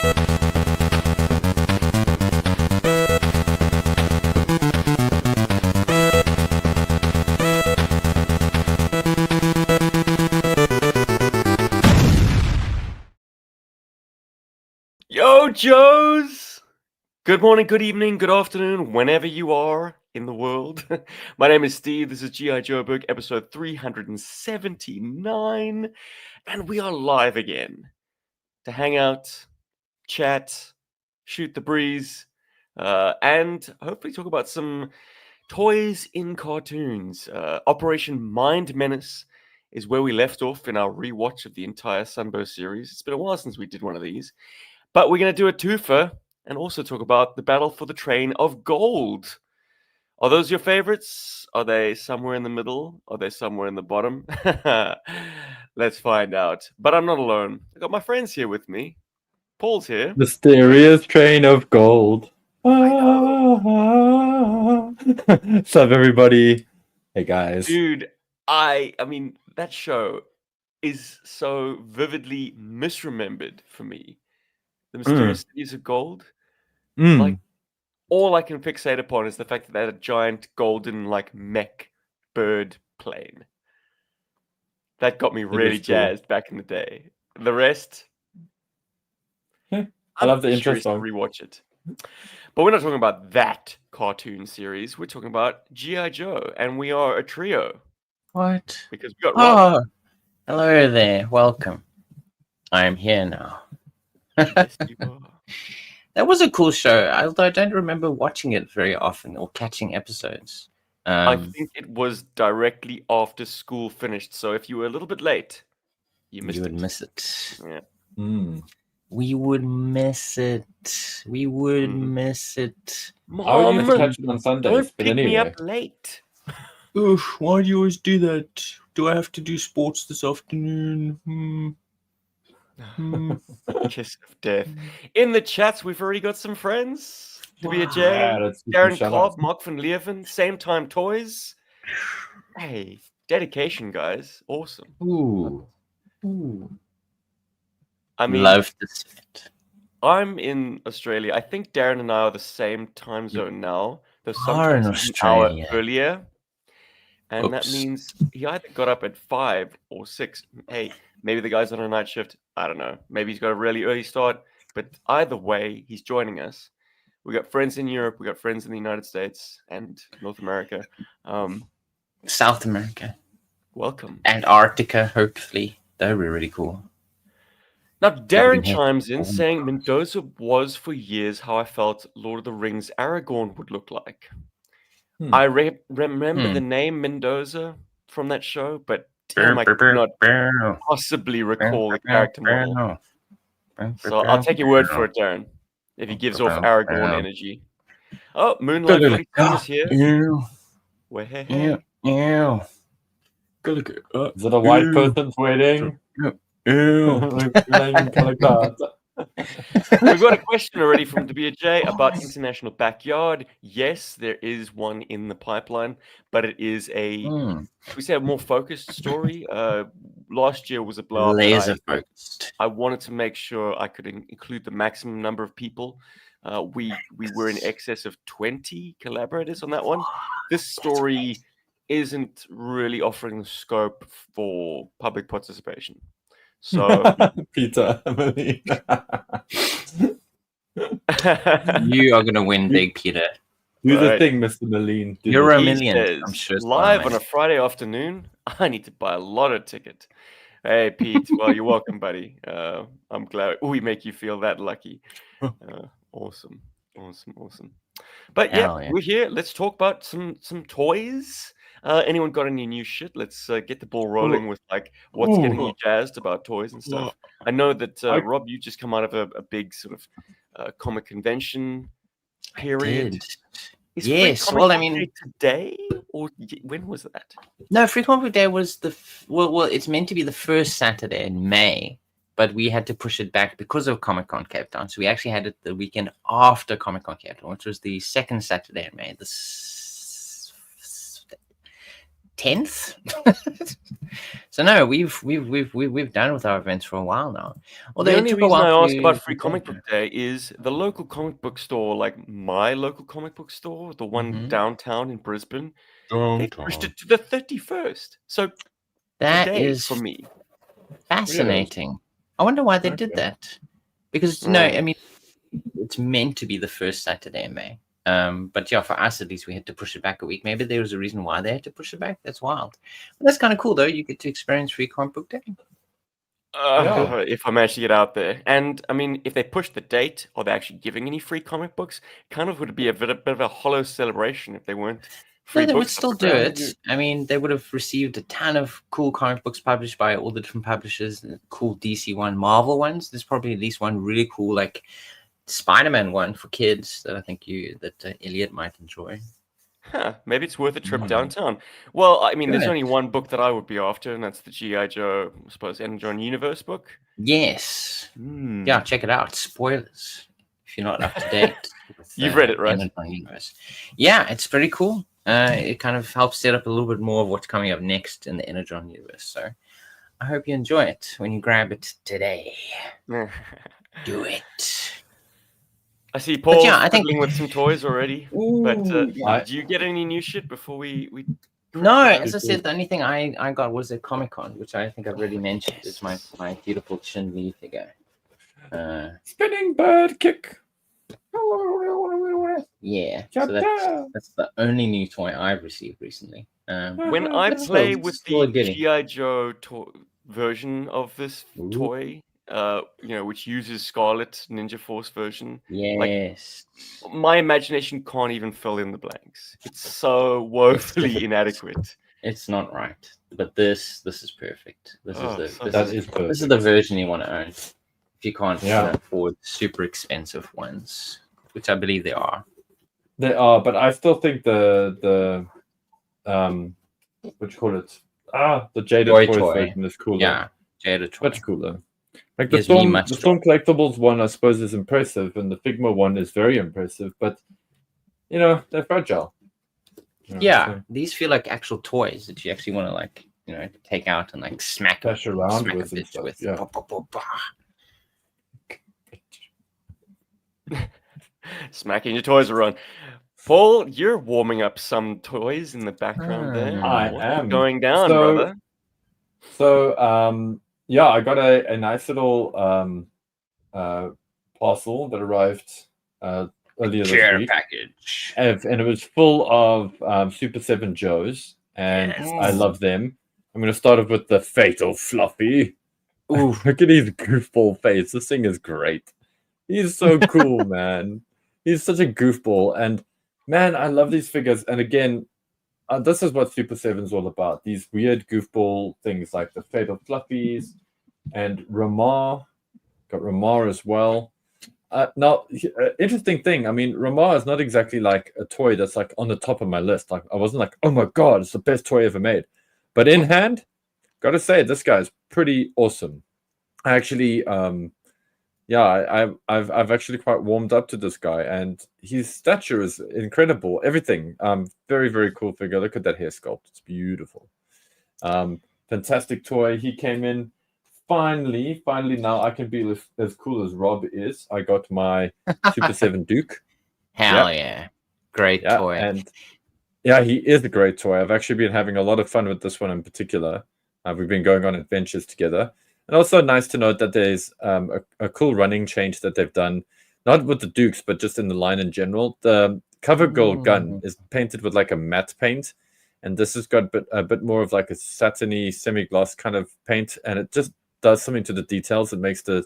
Yo, Joes! Good morning, good evening, good afternoon, whenever you are in the world. My name is Steve. This is G.I. Joe Book, episode 379. And we are live again to hang out, chat, shoot the breeze, and hopefully talk about some toys in cartoons. Operation Mind Menace is where we left off in our rewatch of the entire Sunbow series. It's been a while since we did one of these. But we're going to do a twofer and also talk about the battle for the train of gold. Are those your favorites? Are they somewhere in the middle? Are they somewhere in the bottom? Let's find out. But I'm not alone. I got my friends here with me. Paul's here. Mysterious train of gold. I know. What's up, everybody? Hey, guys. Dude, I mean, that show is so vividly misremembered for me. The Mysterious Cities of Gold. Like, all I can fixate upon is the fact that they had a giant golden, like, mech bird plane. That got me really jazzed back in the day. The rest, I love the intro to song. rewatch it. But we're not talking about that cartoon series. We're talking about G.I. Joe, and we are a trio. What? Because we got Rob. Oh, hello there. Welcome. I am here now. Yes, you are. That was a cool show, although I don't remember watching it very often or catching episodes. I think it was directly after school finished, so if you were a little bit late, you would miss it. Yeah. We would miss it. We would miss it. I would used to catch it on Sundays, don't but pick anyway. me up late. Oof, why do you always do that? Do I have to do sports this afternoon? Kiss of death. In the chats, we've already got some friends. To be a J, Yeah, Darren Cobb, Mark van Leeuwen, Same Time Toys. Hey, dedication, guys. Awesome. Ooh. I mean, Love this. I'm in Australia. I think Darren and I are the same time zone now. Though Are in sometimes an hour Australia. earlier. And that Oops. means he either got up at 5 or 6. Hey, maybe the guy's on a night shift. I don't know. Maybe he's got a really early start. But either way, he's joining us. We got friends in Europe. We got friends in the United States and North America. South America. Welcome. Antarctica, hopefully. That would be really cool. Now, Darren chimes in saying Mendoza was for years how I felt Lord of the Rings Aragorn would look like. I remember the name Mendoza from that show, but damn, I could not possibly recall the character model. So I'll take your word for it, Darren, if he gives off Aragorn energy. Oh, Moonlight 47 is here. We're here. Is it a white person's wedding? We've got a question already from WJ about International Backyard. Yes, there is one in the pipeline, but it is a more focused story. Last year was a blow up. Laser focused. I wanted to make sure I could include the maximum number of people. We were in excess of 20 collaborators on that one. This story isn't really offering the scope for public participation. So Peter, Emily. You are going to win big, Peter. Do the thing, Mr. Moline. You're a million. I'm sure it's live on a Friday afternoon. I need to buy a lotto ticket. Hey, Pete. Well, you're welcome, buddy. I'm glad we make you feel that lucky. Awesome. But yeah, we're here. Let's talk about some toys. Anyone got any new shit? Let's get the ball rolling with like what's getting you jazzed about toys and stuff. I know that Rob, you just come out of a big sort of comic convention period. Yes, well, I mean, today or when was that? No, Free Comic Day was well, it's meant to be the first Saturday in May, but we had to push it back because of Comic Con Cape Town. So we actually had it the weekend after Comic Con Cape Town, which was the second Saturday in May. 10th. So no, we've done with our events for a while now. Although The it only took a reason while I ask about to Free get Comic Book there. Day is the local comic book store, like my local comic book store, the one downtown in Brisbane, they pushed it to the 31st. So That today is for me. fascinating. I wonder why they did Okay. that. Because no, I Right. mean it's meant to be the first Saturday in May. But yeah, for us at least, we had to push it back a week. Maybe there was a reason why they had to push it back. That's wild. But that's kind of cool, though. You get to experience Free Comic Book Day. If I manage to get out there. And I mean, if they push the date, are they actually giving any free comic books? Kind of would be a bit of a hollow celebration if they weren't free No, they would books. still do it. I mean, they would have received a ton of cool comic books published by all the different publishers, the cool DC one, Marvel ones. There's probably at least one really cool, like Spider-Man one for kids that I think Elliot might enjoy. Huh, maybe it's worth a trip downtown. Well, I mean, there's Good. only one book that I would be after, and that's the G.I. Joe, I suppose, Energon Universe book. Yes. Hmm. Yeah, check it out. Spoilers if you're not up to date. With, You've read it, right? Energon Universe. Yeah, it's pretty cool. It kind of helps set up a little bit more of what's coming up next in the Energon Universe. So I hope you enjoy it when you grab it today. Do it. I see Paul's yeah, I think- fiddling with some toys already. Ooh, But yeah. did you get any new shit before we No, crack as I it? said, the only thing I got was a Comic Con, which I think I've already mentioned. It's my beautiful Chin Lee figure. Spinning bird kick. Yeah, so that's the only new toy I've received recently. When I But play still, with still a the goodie. G.I. Joe version of this Ooh. toy, which uses Scarlet Ninja Force version, Yes. my imagination can't even fill in the blanks. It's so woefully inadequate. It's not right, but this is perfect. This Oh, is so the That this is is perfect. the version you want to own. If you can't Yeah. afford super expensive ones, which I believe they are. They are, but I still think the what you call it? The Jaded Toy Toys toy. version is cooler. Yeah, Jada toy. Much cooler. Like the Gives me Storm, much the Storm Collectibles one, I suppose, is impressive, and the Figma one is very impressive. But they're fragile. Yeah, so these feel like actual toys that you actually want to take out and smack dash around smack a with and bitch stuff. with. Yeah. Bah, bah, bah, bah. Smacking your toys around. Paul, you're warming up some toys in the background there. I What's am. going down, So- brother? So yeah, I got a nice little parcel that arrived earlier this Care week. package. And it was full of Super 7 Joes, and Yes. I love them. I'm going to start off with the Fatal Fluffy. Ooh. Look at his goofball face. This thing is great. He's so cool, man. He's such a goofball. And man, I love these figures. And again, this is what Super 7's all about. These weird goofball things like the Fatal Fluffies and Ramar. Got Ramar as well. Now, interesting thing. I mean, Ramar is not exactly like a toy that's like on the top of my list. Like, I wasn't like, oh my god, it's the best toy ever made. But in hand, gotta say, this guy's pretty awesome. I actually, I've actually quite warmed up to this guy, and his stature is incredible. Everything, very very cool figure. Look at that hair sculpt; it's beautiful. Fantastic toy. He came in. Finally, now I can be as cool as Rob is. I got my Super 7 Duke. Hell yeah. Great toy. And yeah, he is a great toy. I've actually been having a lot of fun with this one in particular. We've been going on adventures together. And also nice to note that there's a cool running change that they've done, not with the Dukes, but just in the line in general. The Cover Girl gun is painted with like a matte paint, and this has got a bit more of like a satiny semi-gloss kind of paint, and it just does something to the details. It makes the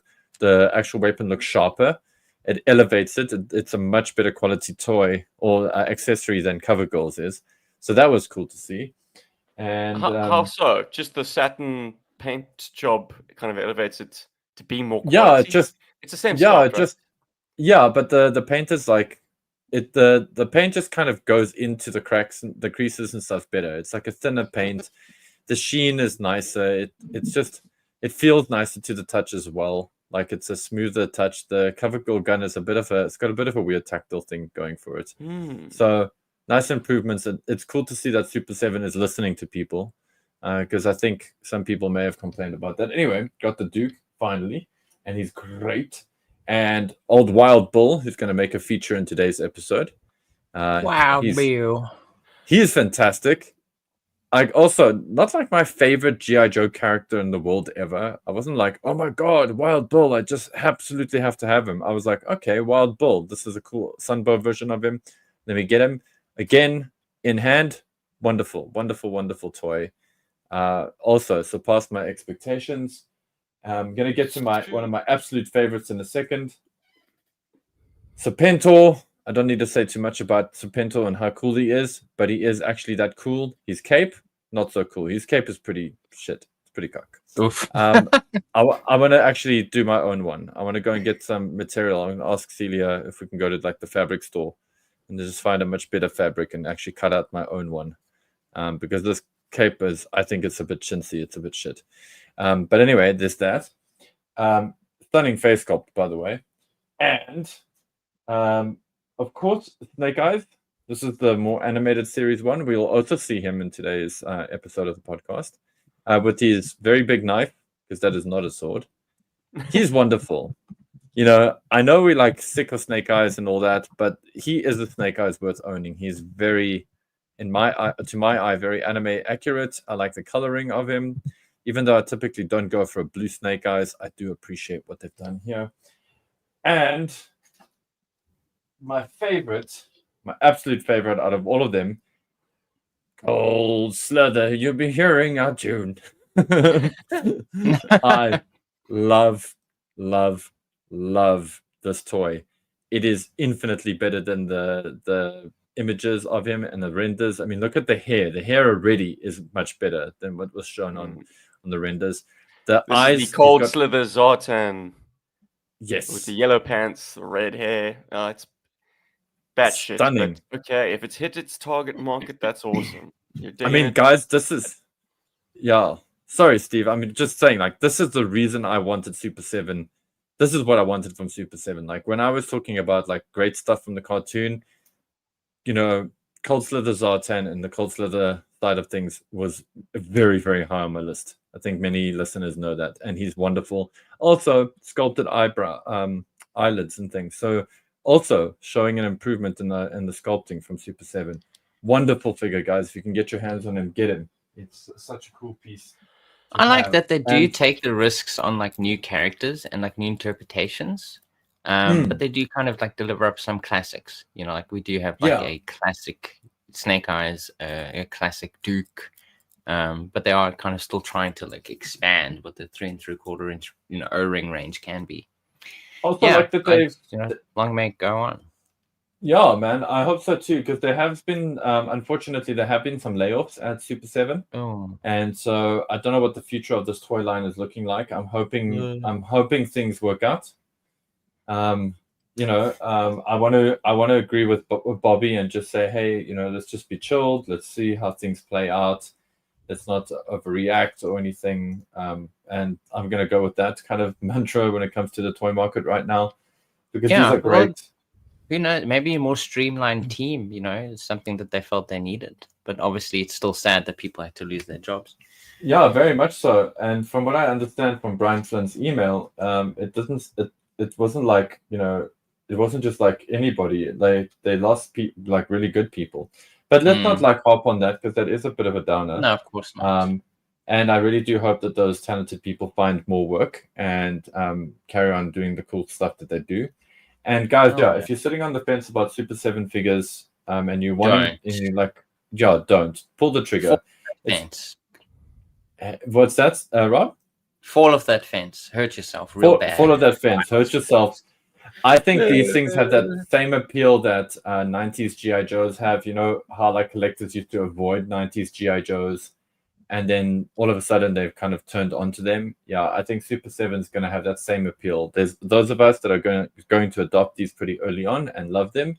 actual weapon look sharper. It elevates it. It's a much better quality toy or accessory than Cover Girls is. So that was cool to see. And How so? Just the satin paint job kind of elevates it to be more quality? Yeah, it's the same yeah, stuff, right? But the paint is like the paint just kind of goes into the cracks and the creases and stuff better. It's like a thinner paint. The sheen is nicer. It feels nicer to the touch as well. Like it's a smoother touch. The Cover Girl gun is it's got a bit of a weird tactile thing going for it. So nice improvements. It's cool to see that Super7 is listening to people, because I think some people may have complained about that. Anyway, got the Duke finally, and he's great. And old Wild Bull, who's going to make a feature in today's episode. Wow, he's Bill. he is fantastic. Like, also not like my favorite GI Joe character in the world ever. I wasn't like, oh my god, Wild Bull, I just absolutely have to have him. I was like, okay, Wild Bull, this is a cool Sunbow version of him. Let me get him again in hand. Wonderful, wonderful, wonderful toy. Also surpassed my expectations. I'm gonna get to one of my absolute favorites in a second. Serpentor. I don't need to say too much about Serpentor and how cool he is, but he is actually that cool. His cape, not so cool. His cape is pretty shit. It's pretty cock. Oof. I want to actually do my own one. I want to go and get some material. I'm going to ask Celia if we can go to like the fabric store and just find a much better fabric and actually cut out my own one. Because this cape is, I think it's a bit chintzy. It's a bit shit. But anyway, there's that. Stunning face sculpt, by the way. And of course, Snake Eyes. This is the more animated series one. We'll also see him in today's episode of the podcast with his very big knife, because that is not a sword. He's wonderful. You know, I know we like sick of Snake Eyes and all that, but he is a Snake Eyes worth owning. He's very, to my eye, very anime accurate. I like the coloring of him. Even though I typically don't go for a blue Snake Eyes, I do appreciate what they've done here. And my absolute favorite out of all of them, Cold Slither, you'll be hearing our tune. I love this toy. It is infinitely better than the images of him and the renders. I mean, look at the hair. The hair already is much better than what was shown on the renders. The This eyes. is the Cold Slither Zartan. Yes. With the yellow pants, the red hair. It's batshit. Stunning. But okay, if it's hit its target market, that's awesome. I mean, guys, this is... Yeah. Sorry, Steve. I mean, just saying, like, this is the reason I wanted Super7. This is what I wanted from Super7. Like, when I was talking about, like, great stuff from the cartoon, you know, Cold Slither Zartan and the Cold Slither side of things was very, very high on my list. I think many listeners know that. And he's wonderful. Also, sculpted eyelids and things. So, also showing an improvement in the sculpting from Super7. Wonderful figure, guys. If you can get your hands on him, get him. It's such a cool piece. I like that they do take the risks on like new characters and like new interpretations. But they do kind of like deliver up some classics. You know, like we do have like a classic Snake Eyes, a classic Duke. But they are kind of still trying to like expand what the 3 3/4 inch, you know, O-ring range can be. Also, like that they've, long may it go on. Yeah, man, I hope so too, because there have been, unfortunately, there have been some layoffs at Super7, and so I don't know what the future of this toy line is looking like. I'm hoping things work out. You know, I want to agree with Bobby and just say, hey, you know, let's just be chilled. Let's see how things play out. Let's not overreact or anything. And I'm going to go with that kind of mantra when it comes to the toy market right now, because these are great. Well, you know, maybe a more streamlined team, you know, is something that they felt they needed. But obviously, it's still sad that people had to lose their jobs. Yeah, very much so. And from what I understand from Brian Flynn's email, it wasn't like, you know, it wasn't just like anybody. They lost like really good people. But let's not like hop on that, because that is a bit of a downer. No, of course not. And I really do hope that those talented people find more work and carry on doing the cool stuff that they do. And guys, if you're sitting on the fence about Super7 figures, and you want to, don't pull the trigger. Fence. What's that, Rob? Fall off that fence. Hurt yourself real bad. Fall off that fence. Hurt yourself. I think these things have that same appeal that 90s GI Joes have. You know how like collectors used to avoid 90s GI Joes, and then all of a sudden they've kind of turned onto them. Yeah, I think Super7 is going to have that same appeal. There's those of us that are going to adopt these pretty early on and love them,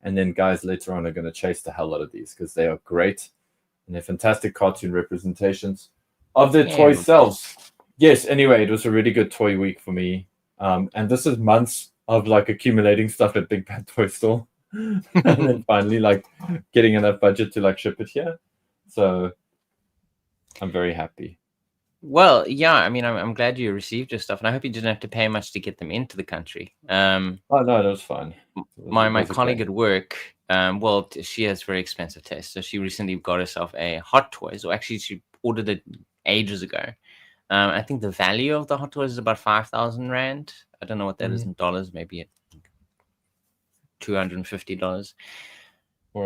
and then guys later on are going to chase the hell out of these because they are great and they're fantastic cartoon representations of their toy selves. Yes, anyway, it was a really good toy week for me. And this is months of like accumulating stuff at Big Bad Toy Store. and then finally like getting enough budget to like ship it here. So I'm very happy. Well, yeah, I mean, I'm glad you received your stuff, and I hope you didn't have to pay much to get them into the country. Oh no, that was fine. My colleague at work, well, she has very expensive taste, so she recently got herself a Hot Toys, or actually she ordered it ages ago. I think the value of the Hot Toys is about 5,000 rand. I don't know what that is in dollars, maybe $250.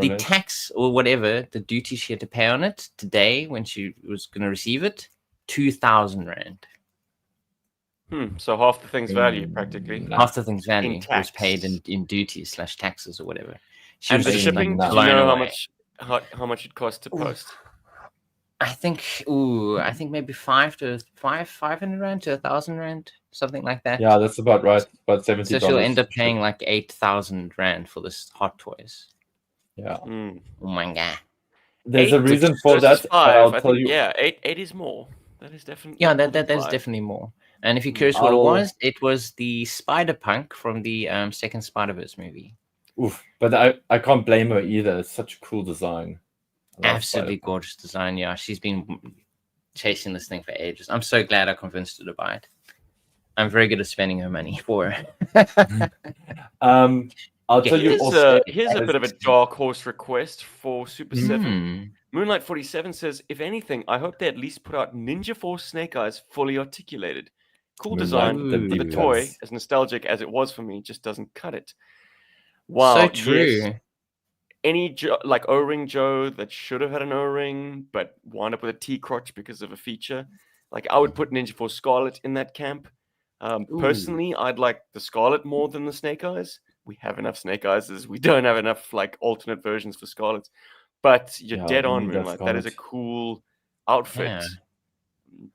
The tax or whatever, the duty she had to pay on it today when she was going to receive it, 2,000 rand. So half the thing's value, practically. Half the thing's value In was paid tax. in duties / taxes or whatever. She And was the just shipping, like do you blown know away. how much it costs to post? I think maybe 500 rand to 1,000 rand, something like that. Yeah, that's about right. About $70. So she'll end up paying like 8,000 rand for this Hot Toys. Yeah. Oh my god. There's a reason for that. I'll tell think, you. Yeah, eight is more. That is definitely. Yeah, that is definitely more. And if you're curious what it was the Spider-Punk from the second Spider-Verse movie. Oof, but I can't blame her either. It's such a cool design. Absolutely gorgeous design. Yeah, she's been chasing this thing for ages. I'm so glad I convinced her to buy it. I'm very good at spending her money for her. I'll tell you also. Here's a bit of a dark horse request for Super7. Moonlight 47 says, if anything, I hope they at least put out Ninja Force Snake Eyes fully articulated. Cool design, but the toy, as nostalgic as it was for me, just doesn't cut it. Wow, so true. Yes. Any like O-ring Joe that should have had an O-ring but wound up with a T-crotch because of a feature. Like I would put Ninja Force Scarlet in that camp. Personally, I'd like the Scarlet more than the Snake Eyes. We have enough Snake Eyes, we don't have enough like alternate versions for Scarlets. But you're dead on, Moonlight. That is a cool outfit. Yeah.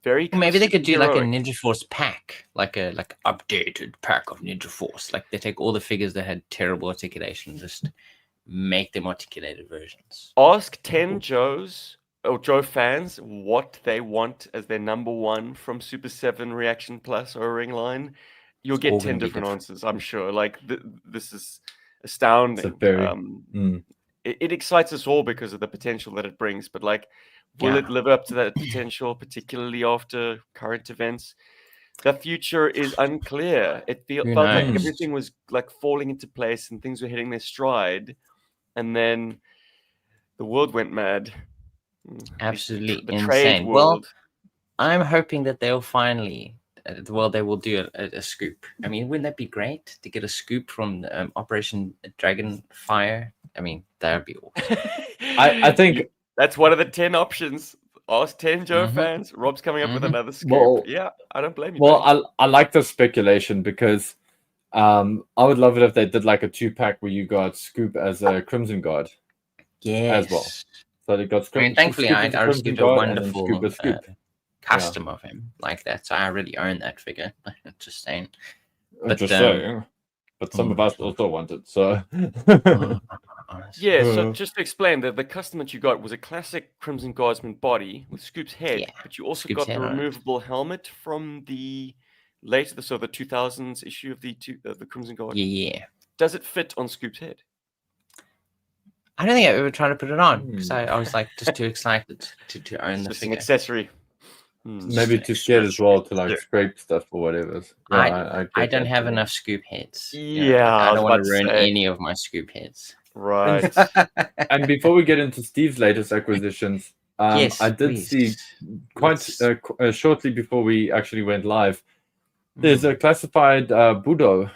Very. Maybe they could do like a Ninja Force pack, like updated pack of Ninja Force. Like they take all the figures that had terrible articulation, just make them articulated versions. Ask 10 Joes or Joe fans what they want as their number one from Super7 Reaction Plus O-ring line. You'll get 10 different answers, I'm sure. Like this is astounding. It excites us all because of the potential that it brings, but like, will it live up to that potential, particularly after current events? The future is unclear. It felt like everything was like falling into place and things were hitting their stride, and then the world went mad. Absolutely the insane. trade world. Well, I'm hoping that they'll finally, they will do a scoop. I mean, wouldn't that be great to get a scoop from Operation Dragonfire? I mean, that would be awesome. I think that's one of the 10 options. Ask 10 Joe fans. Rob's coming up with another scoop. Well, yeah, I don't blame you. Well, I like the speculation because I would love it if they did like a 2-pack where you got Scoop as a Crimson Guard. Yes. As well. So they got Scoop. I mean, thankfully, I received a wonderful Scoop. custom of him like that. So I already own that figure. Just saying. But some of us also want it. So yeah, so just to explain, the custom that you got was a classic Crimson Guardsman body with Scoop's head, but you also got the removable helmet from the the 2000s issue of the Crimson Guard. Yeah. Does it fit on Scoop's head? I don't think I ever tried to put it on because I was like just too excited to own the figure. An accessory. Maybe too scared as well to like scrape stuff or whatever. Yeah, I don't have enough Scoop heads. Yeah, I don't want to ruin any of my Scoop heads. Right. And before we get into Steve's latest acquisitions, I did see quite shortly before we actually went live, there's a classified Budo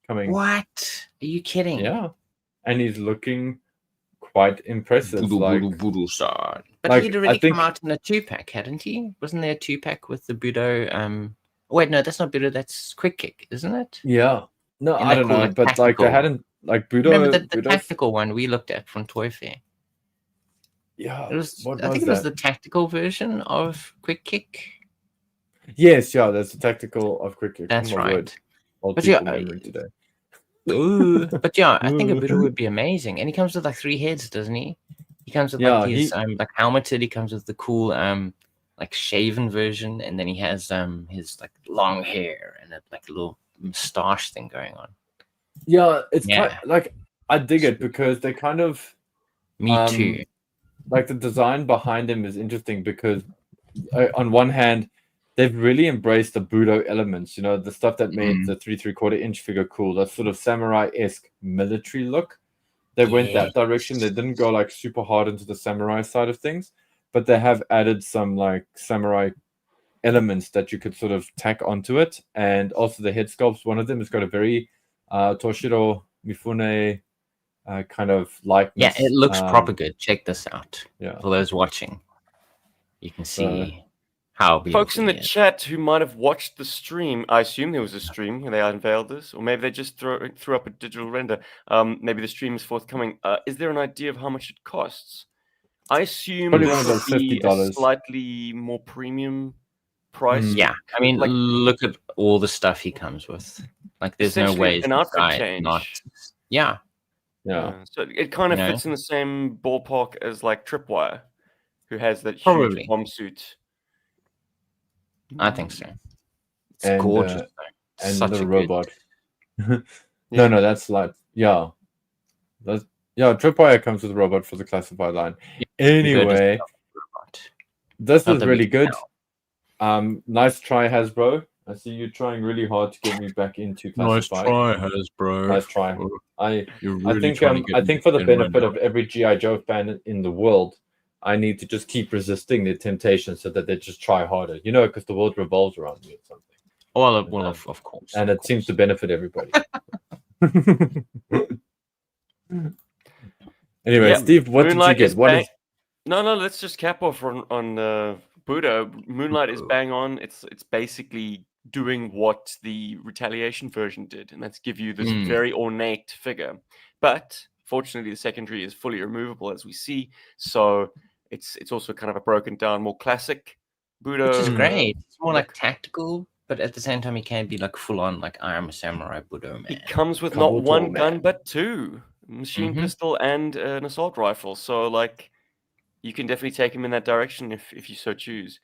coming. What? Are you kidding? Yeah. And he's looking quite impressive. Budo star. But he'd already come out in a 2-pack, hadn't he? Wasn't there a 2-pack with the Budo? Wait, no, that's not Budo. That's Quick Kick, isn't it? Yeah. No, I don't know. But like they hadn't like Budo. Remember the tactical one we looked at from Toy Fair? Yeah. It was. I think it was the tactical version of Quick Kick. Yes, yeah, there's the tactical of Quick Kick. That's right. But yeah, today. But yeah, I think a Budo would be amazing. And he comes with like 3 heads, doesn't he? He comes with like his like helmeted. He comes with the cool like shaven version, and then he has his like long hair and like a little moustache thing going on. Yeah, it's quite, like I dig it because they kind of Me too. like the design behind them is interesting because on one hand, they've really embraced the Budo elements, you know, the stuff that made the 3¾ inch figure cool, that sort of samurai-esque military look. They went that direction. They didn't go like super hard into the samurai side of things, but they have added some like samurai elements that you could sort of tack onto it. And also the head sculpts, one of them has got a very Toshiro Mifune kind of likeness. Yeah, it looks proper good. Check this out. Yeah. For those watching, you can see how beautiful Folks in the he is. chat who might have watched the stream, I assume there was a stream when they unveiled this, or maybe they just threw up a digital render. Maybe the stream is forthcoming. Is there an idea of how much it costs? I assume Probably this around will about be a $50. slightly more premium price. Yeah, I mean, Like- look at all the stuff he comes with. Like, there's no Essentially way an this outfit guy is change. not. Yeah, Yeah. So it kind of You know? fits in the same ballpark as like Tripwire, who has that Probably. huge bomb suit. I think so. It's And, gorgeous. though. And Such the a robot. Good... No, that's like Tripwire comes with a robot for the classified line. Anyway, this Not was that we really can good. tell. Nice try, Hasbro. I see you trying really hard to get me back into classified. Hasbro. Nice try. I You're think for the benefit of every GI Joe fan in the world, I need to just keep resisting the temptation so that they just try harder. You know, because the world revolves around me or something. Well, of course. And it seems to benefit everybody. Anyway, Yeah, Steve, what Moonlight did you is get? What bang- is No, let's just cap off on Budo. Moonlight is bang on. It's basically doing what the Retaliation version did, and that's give you this very ornate figure. But fortunately, the secondary is fully removable, as we see. So it's also kind of a broken down, more classic Budo. Which is great. It's more like look. tactical, but at the same time, he can't be like full on, like I am a samurai Budo man. He comes with Kabuto not one gun, man. but two. Machine pistol and an assault rifle. So, like, you can definitely take him in that direction if you so choose.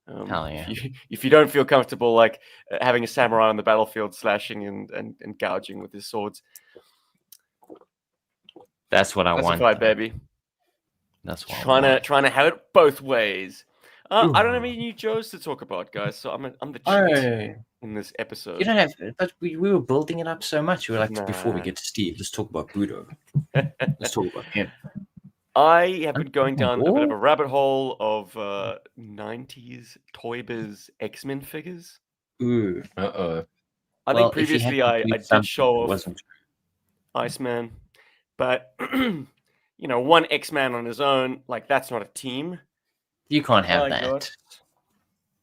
Hell yeah. If you don't feel comfortable, like, having a samurai on the battlefield slashing and gouging with his swords. That's what I want. Classified, baby. That's what I want. Trying to have it both ways. I don't have any new Joes to talk about, guys. So I'm the cheat in this episode. You don't have, but we were building it up so much. We were like, before we Nah. get to Steve, let's talk about Budo. Let's talk about him. I have been going down a bit of a rabbit hole of 90s Toy Biz X-Men figures. Ooh. Uh-oh. I think previously I did show off wasn't Iceman, but you know, one X-Man on his own, like that's not a team. You can't have My that. God.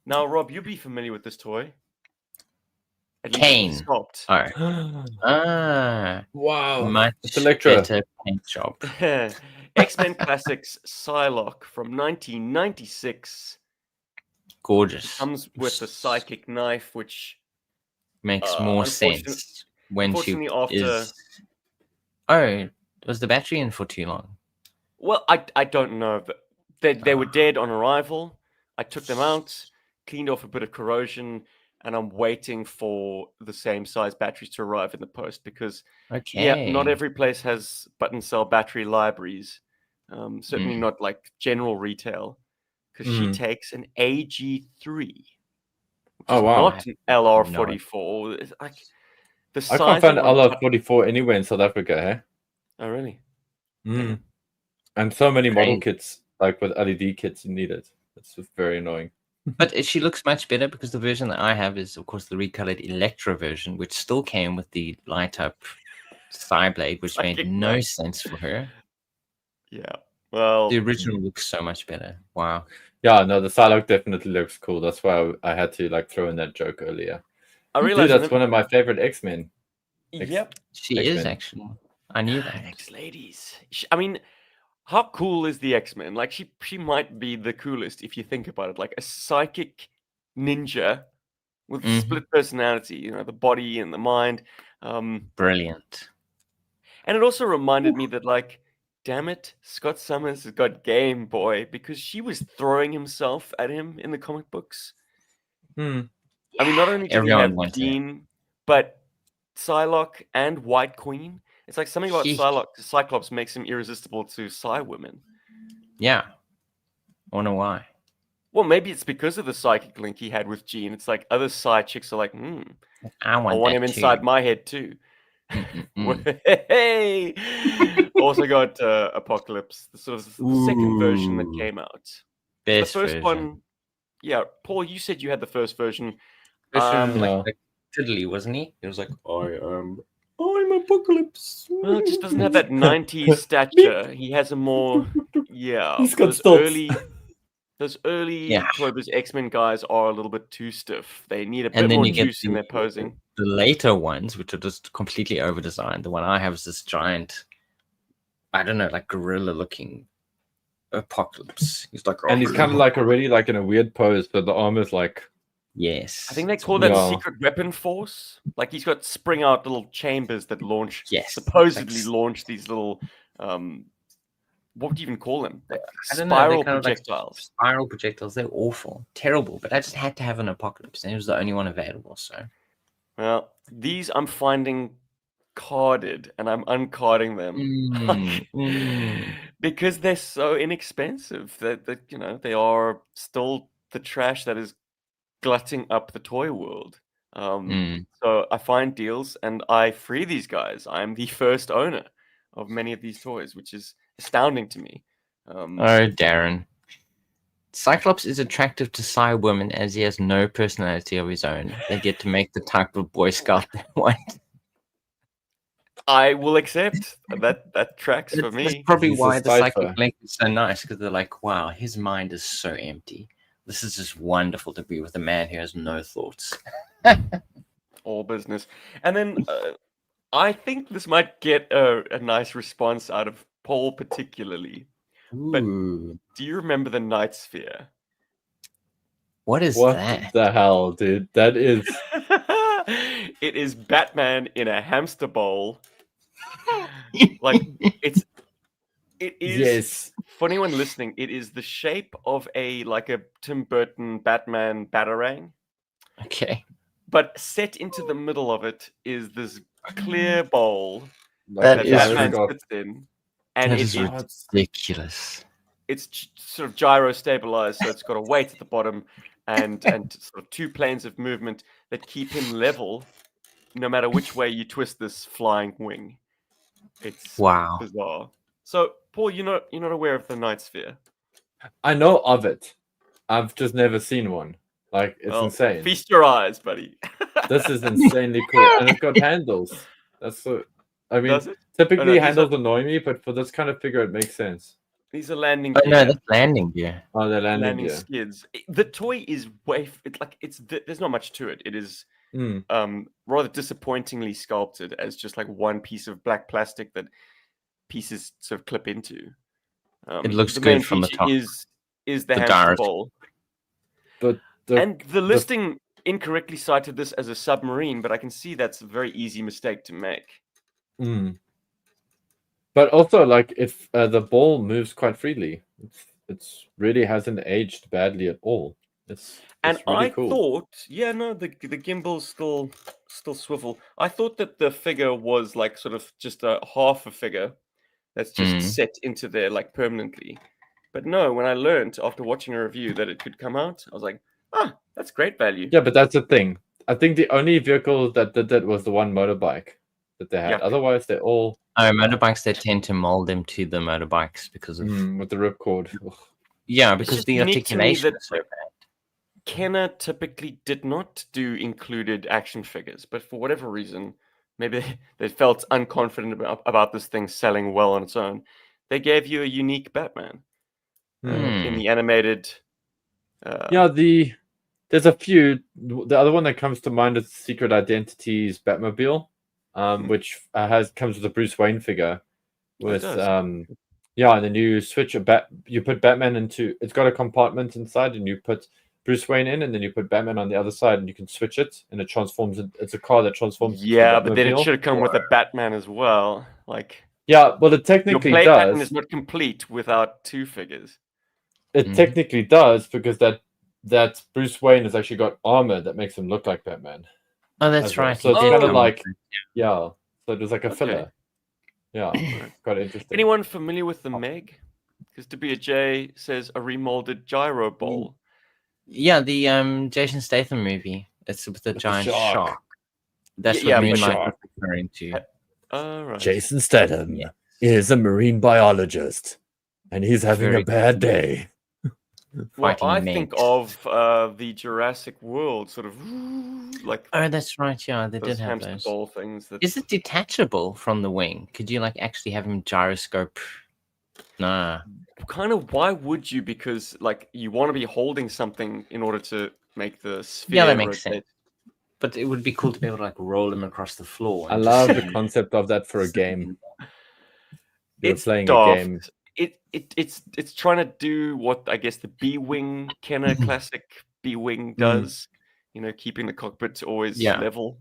Now, Rob, you'll be familiar with this toy. At least Kane. the sculpt. Wow. Much It's Electra. better paint job. X-Men Classics Psylock from 1996 Gorgeous. comes with the psychic knife, which Makes more sense when she unfortunately after- is. Oh, was the battery in for too long? well, I don't know, but they were dead on arrival. I took them out, cleaned off a bit of corrosion, and I'm waiting for the same size batteries to arrive in the post because Okay. not every place has button cell battery libraries. Certainly not like general retail, because she takes an AG3. Oh, wow. Not an LR44. It's like the size. I can't find of one LR44 anywhere in South Africa, eh? Oh, really? And so many model Great. kits, like with LED kits, you need it. It's just very annoying. But she looks much better because the version that I have is, of course, the recolored Electra version, which still came with the light up thigh blade, which made Psychic no knife. sense for her. Yeah. Well, The original looks so much better. Wow. Yeah, no, the Psylock definitely looks cool. That's why I had to like throw in that joke earlier. I Dude, realized that's one of my favorite X-Men. Yep. She X-Men. is actually. I knew that. X-Ladies. I mean, how cool is the X-Men? Like, she might be the coolest if you think about it. Like a psychic ninja with split personality. You know, the body and the mind. Brilliant. And it also reminded me that, like, damn it, Scott Summers has got game, boy, because she was throwing himself at him in the comic books. I mean, not only did Everyone he have wants it. Dean, but Psylocke and White Queen, It's like something about He- Psylocke, Cyclops makes him irresistible to Psy women. Yeah. I wonder why. Well, maybe it's because of the psychic link he had with Jean. It's like other Psy chicks are like, I I want want that him inside too. my head too. Mm-mm-mm. Hey! Also got Apocalypse, the sort of the second version that Ooh. came out. So Best the first version. one, yeah, Paul, you said you had the first version. Version Yeah. like fiddly, wasn't he? It was like, I'm Apocalypse. Well, it just doesn't have that 90s stature. He has a more, yeah, He's got those stilts. early Yeah. Toy Biz X-Men guys are a little bit too stiff. They need a bit And then more you get juice in their posing. the later ones, which are just completely over designed. The one I have is this giant, I don't know, like gorilla looking Apocalypse. He's like, And he's kind of like already like in a weird pose, but the armor's like yes. I think they it's call that Yeah. secret weapon force. Like he's got spring out little chambers that launch, Yes. supposedly Like, launch these little, what would you even call them? Like I don't know, spiral they're kind of like projectiles. spiral projectiles. They're awful, terrible. But I just had to have an Apocalypse, and it was the only one available. So Well, these I'm finding carded, and I'm uncarding them because they're so inexpensive. That you know they are still the trash that is glutting up the toy world. So I find deals and I free these guys. I'm the first owner of many of these toys, which is astounding to me. Oh, Darren. Cyclops is attractive to Psy women as he has no personality of his own. They get to make the type of Boy Scout they want. I will accept that tracks for That's me. probably He's a why the cipher. psychic link is so nice, because they're like, wow, his mind is so empty. This is just wonderful to be with a man who has no thoughts. All business. And then I think this might get a nice response out of Paul particularly. But Ooh, do you remember the Night Sphere? what is what that? the hell, dude? That is It is Batman in a hamster bowl. Like it is yes. for anyone listening, it is the shape of a Tim Burton Batman Batarang. Okay. But set into the middle of it is this clear bowl That that is Batman got- sits in. And That it is is ridiculous. it's sort of gyro stabilized, so it's got a weight at the bottom and sort of two planes of movement that keep him level no matter which way you twist this flying wing. It's Wow. bizarre. So, Paul, you're not aware of the Night Sphere? I know of it. I've just never seen one. Like it's Well, insane. feast your eyes, buddy. This is insanely cool, and it's got handles. That's so. I mean, Does it? typically these handles annoy me, but for this kind of figure, it makes sense. These are landing Oh, gear. no, that's landing gear. Oh, they're landing landing gear. skids. The toy is there's not much to it. It is rather disappointingly sculpted as just like one piece of black plastic that pieces sort of clip into. It looks the good main from the feature top. is the The hamster gyro. bowl. But And the listing incorrectly cited this as a submarine, but I can see that's a very easy mistake to make. But also, like, if the ball moves quite freely, it's really hasn't aged badly at all. It's really cool. Thought, the gimbal's still swivel. I thought that the figure was like sort of just a half a figure that's just set into there like permanently. But no, when I learned after watching a review that it could come out, I was like, that's great value. Yeah, but that's the thing. I think the only vehicle that did that was the one motorbike that they had. Yeah. Otherwise, they're all Motorbikes, they tend to mold them to the motorbikes because of with the ripcord. Ugh. yeah, because just the unique to me articulation that- is so bad. Kenner typically did not do included action figures, but for whatever reason, maybe they felt unconfident about this thing selling well on its own. They gave you a unique Batman in the animated. Yeah, there's a few. The other one that comes to mind is Secret Identity's Batmobile, which comes with a Bruce Wayne figure. With and then you switch you put Batman into. It's got a compartment inside, and you put Bruce Wayne in, and then you put Batman on the other side, and you can switch it, and it transforms. It's a car that transforms. Yeah, into but then it Batmobile. should have come with a Batman as well. Like, yeah, well, it your technically play pattern does. is not complete without two figures. It technically does because that Bruce Wayne has actually got armor that makes him look like Batman. Oh, that's as well. right. So it's he did kind of come like with it. so it was like a filler. Yeah, it's quite interesting. Anyone familiar with the Meg? Because to be a J says a remolded gyro bowl. Yeah, the Jason Statham movie. It's with the With the giant shark. shark. That's Yeah, what but Moonlight shark. was referring to. Right. Jason Statham Yeah. is a marine biologist, and he's having Very a bad day. Well, Fighting I Meg. think of the Jurassic World sort of like Oh, that's right. Yeah, they those did have hamster those. ball things. That Is it detachable from the wing? Could you like actually have him gyroscope? Nah. kind of why would you? Because like you want to be holding something in order to make the sphere Yeah, that makes rotate. sense. But it would be cool to be able to like roll him across the floor. I and love just the concept of that for a game. You're It's playing daft. a game. It's trying to do what I guess the B-wing Kenner classic B-wing does. You know, keeping the cockpit always Yeah. level.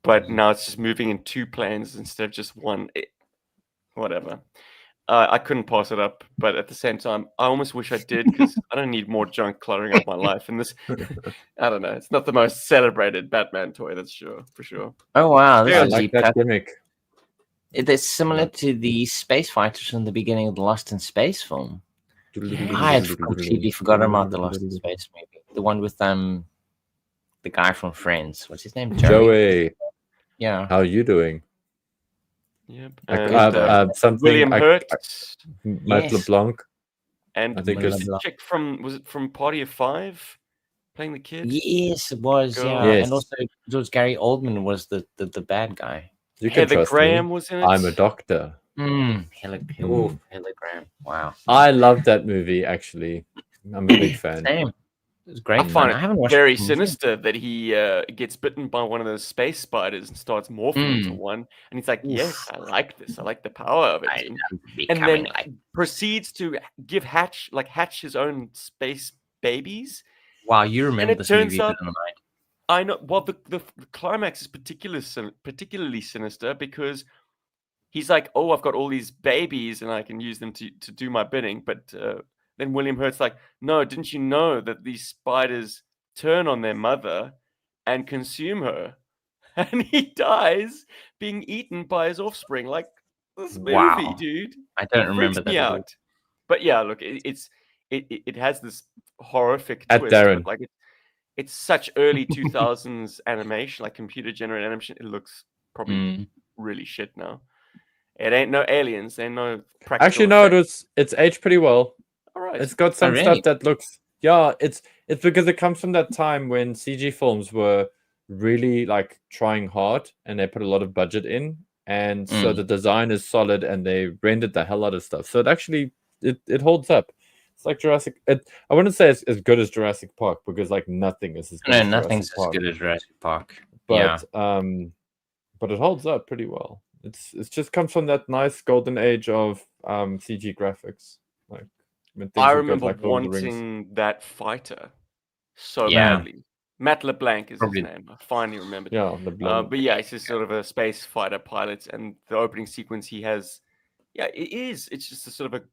But now it's just moving in two planes instead of just one. Whatever. I couldn't pass it up, but at the same time, I almost wish I did because I don't need more junk cluttering up my life. And this, I don't know, it's not the most celebrated Batman toy, that's for sure. Oh wow, this I is a like deep that cut. gimmick. It's similar to the space fighters from the beginning of the Lost in Space film. I had completely forgotten about the Lost in Space movie. The one with the guy from Friends. What's his name? Joey, Yeah. how are you doing? Yep. Something William Hurt Matt Yes. LeBlanc. and I think was it's- the chick from was it from Party of Five playing the kid? Yes, it was. Girl. Yeah, Yes. and also George Gary Oldman was the bad guy. You can Heather trust Graham me. was in it. I'm a doctor. Hologram. Wow. I love that movie. Actually, I'm a big fan. Same. It was great. I find I haven't it watched very it in years. sinister that he gets bitten by one of those space spiders and starts morphing into one. And he's like, yes, I like this. I like the power of it. I And, am and becoming then like. proceeds to hatch his own space babies. Wow, you remember it this turns movie out- better than I do. I know. Well, the climax is particularly sinister because he's like, oh, I've got all these babies and I can use them to do my bidding. But then William Hurt's like, no, didn't you know that these spiders turn on their mother and consume her? And he dies being eaten by his offspring. Like, this movie, Wow. dude. I don't It remember freaks that me at all. out. But yeah, look, it has this horrific At twist. to Darren. it. Like it's such early 2000s animation, like computer generated animation. It looks probably really shit now. It ain't no aliens. There ain't no practical. Actually, no, effects. it's aged pretty well. All right. It's got some really? stuff that looks. Yeah, it's because it comes from that time when CG films were really like trying hard and they put a lot of budget in, and so the design is solid and they rendered the hell out of stuff. So it actually it holds up. It's like Jurassic. I wouldn't say it's as good as Jurassic Park because like nothing is as good No, as nothing's Jurassic as Park. good as Jurassic Park. But but it holds up pretty well. It's just comes from that nice golden age of CG graphics. Like when things I were good, remember like Lord of the Rings. wanting that fighter so Yeah. badly. Matt LeBlanc is Probably- his name. I finally remembered. Yeah, the blood. But yeah, he's just sort of a space fighter pilot, and the opening sequence he has, yeah, it is. It's just a sort of a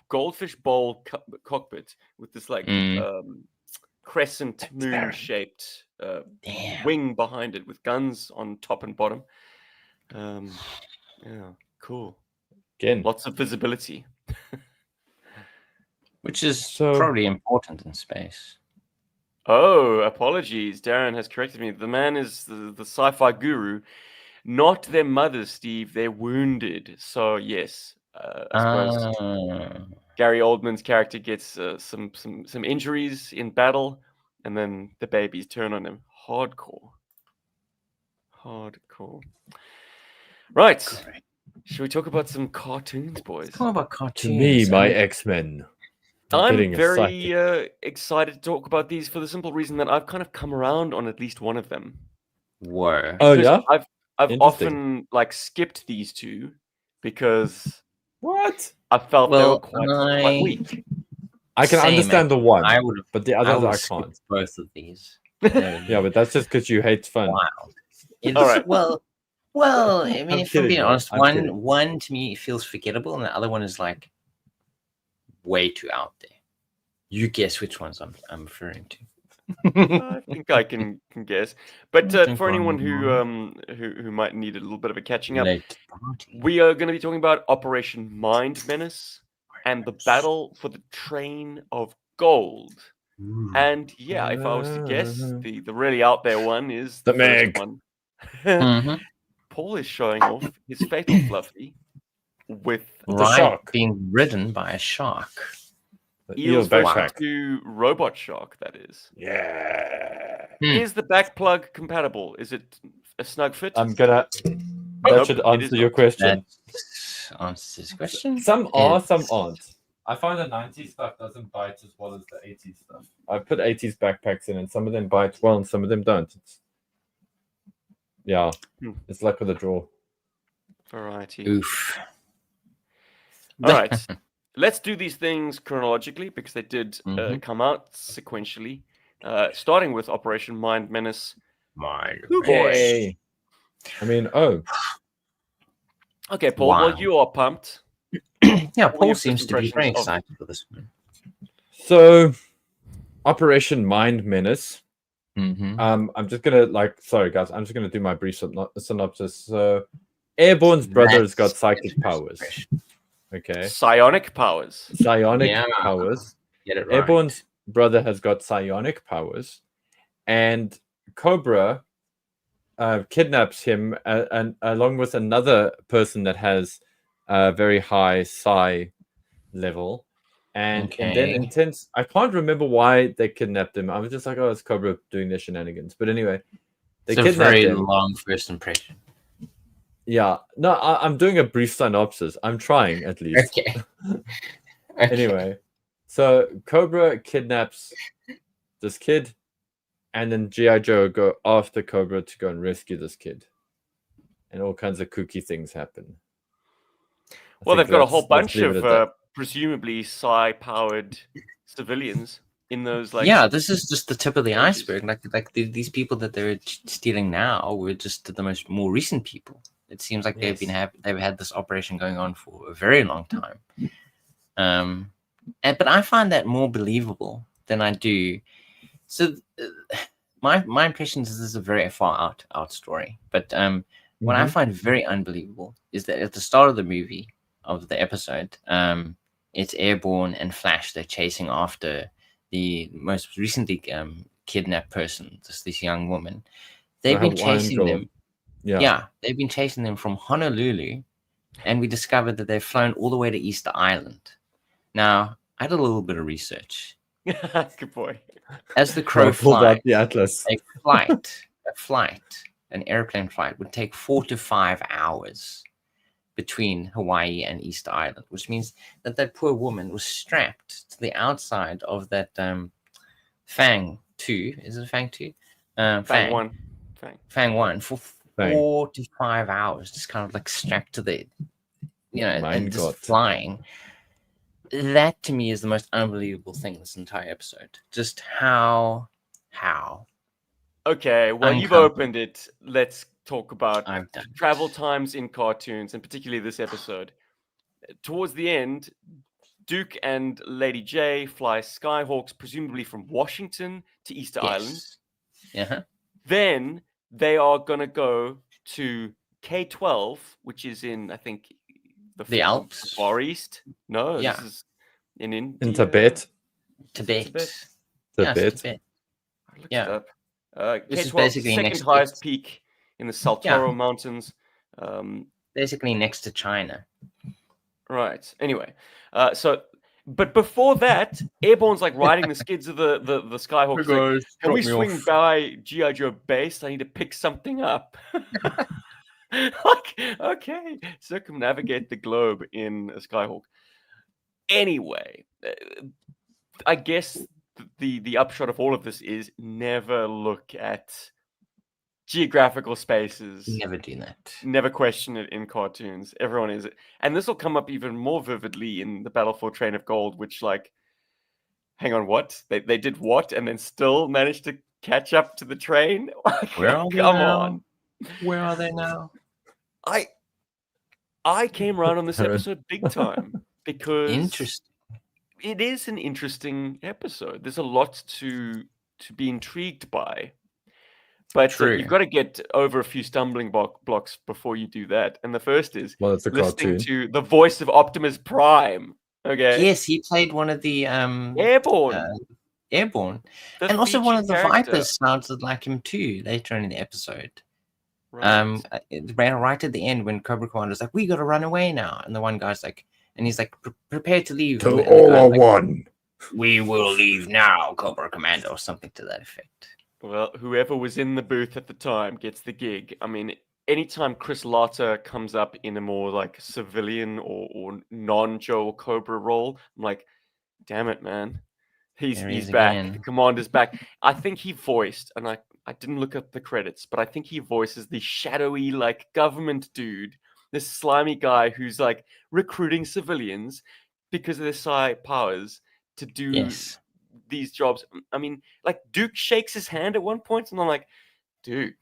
goldfish bowl cockpit with this like crescent moon shaped Damn. wing behind it with guns on top and bottom. Yeah, cool. Again, Lots of visibility. Which is So- probably important in space. Oh, apologies. Darren has corrected me. The man is the sci-fi guru, not their mother, Steve. They're wounded. So yes, I suppose Gary Oldman's character gets some injuries in battle, and then the babies turn on him. Hardcore. Right. Should we talk about some cartoons, boys? Talk about to cartoons. me, my I mean, X-Men. I'm getting very excited. excited to talk about these for the simple reason that I've kind of come around on at least one of them. were. Oh Because yeah, I've Interesting. often like skipped these two because what? I felt they were Well, quite weak. I can Same, understand the one, I would have. but the I others would I have skipped can't. both of these. Yeah, but that's just because you hate fun. Wow. It's, All right. Well. I mean, I'm if I'm kidding, being man. honest, I'm kidding. one to me feels forgettable, and the other one is like way too out there. You guess which ones I'm referring to. I think I can guess. But Think for anyone on who might need a little bit of a catching up, late party. we are going to be talking about Operation Mind Menace and the battle for the Train of Gold. Ooh. And yeah, if I was to guess, the really out there one is The first Meg. one. Mhm. Paul is showing off his fatal fluffy with The Right, shark. being ridden by a shark. The eel Eel's version backpack. 2 Robot Shark, that is. Yeah. Hmm. Is the back plug compatible? Is it a snug fit? I'm gonna. Nope, That should it answer is your not. question. That answers his question. Some are, some It's- aren't. I find the 90s stuff doesn't bite as well as the 80s stuff. I put 80s backpacks in, and some of them bite well, and some of them don't. Yeah, it's luck of the draw. Variety. Oof. All right. Let's do these things chronologically because they did Mhm. come out sequentially. Starting with Operation Mind Menace. My Ooh, boy. Yay. I mean, oh, Okay, Paul, well, Wow. you are pumped. Yeah, What were Paul your seems first to be very impressions of- excited for this one. so Operation Mind Menace. Mm-hmm. I'm just gonna sorry guys, I'm just gonna do my brief synopsis. So, Airborne's brother has got psychic powers. Okay, Psionic powers. psionic Yeah. powers. Get it right. Airborne's brother has got psionic powers, and Cobra kidnaps him and along with another person that has a very high psi level. And then Okay. intense. I can't remember why they kidnapped him. I was just like, oh, it's Cobra doing their shenanigans. But anyway, they It's a kidnapped very him. long first impression. Yeah, no, I'm doing a brief synopsis. I'm trying at least. Okay. Anyway, so Cobra kidnaps this kid, and then G.I. Joe go after Cobra to go and rescue this kid, and all kinds of kooky things happen. Well, they've got a whole Let's bunch leave it of at that. presumably psi-powered civilians in those yeah, this is just the tip of the cages. iceberg. These people that they're stealing now were just the more recent people. It seems like they've had this operation going on for a very long time. But I find that more believable than I do. So my impression is this is a very far out story. But what I find very unbelievable is that at the start of the movie, of the episode, it's Airborne and Flash. They're chasing after the most recently kidnapped person, this young woman. They've been chasing them. Yeah, they've been chasing them from Honolulu, and we discovered that they've flown all the way to Easter Island. Now, I did a little bit of research. Good boy. As the crow pulled flies, out the atlas. an airplane flight would take 4 to 5 hours between Hawaii and Easter Island, which means that poor woman was strapped to the outside of that Fang 2. Is it Fang 2? Fang 1. Fang 1 for 4 to 5 hours, just kind of like strapped to the, and just flying. That to me is the most unbelievable thing this entire episode. Just how. Okay, well, you've opened it. Let's talk about travel times in cartoons, and particularly this episode. Towards the end, Duke and Lady J fly Skyhawks, presumably from Washington to Easter Island. Uh-huh. Then they are going to go to K-12, which is in, I think, the Alps. Far East. No, this is in India. In Tibet. Tibet. I looked it up. This is K-12, basically second highest peak in the Saltoro Mountains. Basically next to China. Right. Anyway, but before that, Airborne's like riding the skids of the Skyhawks. Like, can we swing by G.I. Joe base? I need to pick something up. Okay, circumnavigate the globe in a Skyhawk. Anyway, I guess the upshot of all of this is never look at geographical spaces. Never do that. Never question it in cartoons. Everyone is it. And this will come up even more vividly in the Battle for Train of Gold, which, like, hang on, what? They did what? And then still managed to catch up to the train? Where are they Come now? on. Where are they now? I came around on this episode big time because interesting. It is an interesting episode. There's a lot to to be intrigued by. But True. you've got to get over a few stumbling blocks before you do that. And the first is Well, it's a listening cartoon. to the voice of Optimus Prime. Okay. Yes, he played one of the Airborne. Airborne. The And also one of the featured character. Vipers sounded like him too later in the episode. Right. Right at the end when Cobra Commander's like, we gotta run away now. And the one guy's like, and he's like, prepare to leave. To And the all guy's are like, one. we will leave now, Cobra Commander, or something to that effect. Well, whoever was in the booth at the time gets the gig. I mean, anytime Chris Latta comes up in a more like civilian or non-Joel Cobra role, I'm like, damn it, man. He's There he is back. again. The commander's back. I think he voiced, and I didn't look up the credits, but I think he voices the shadowy, like, government dude, this slimy guy who's like recruiting civilians because of their psi powers to do Yes. these jobs. I mean, like Duke shakes his hand at one point, and I'm like, dude,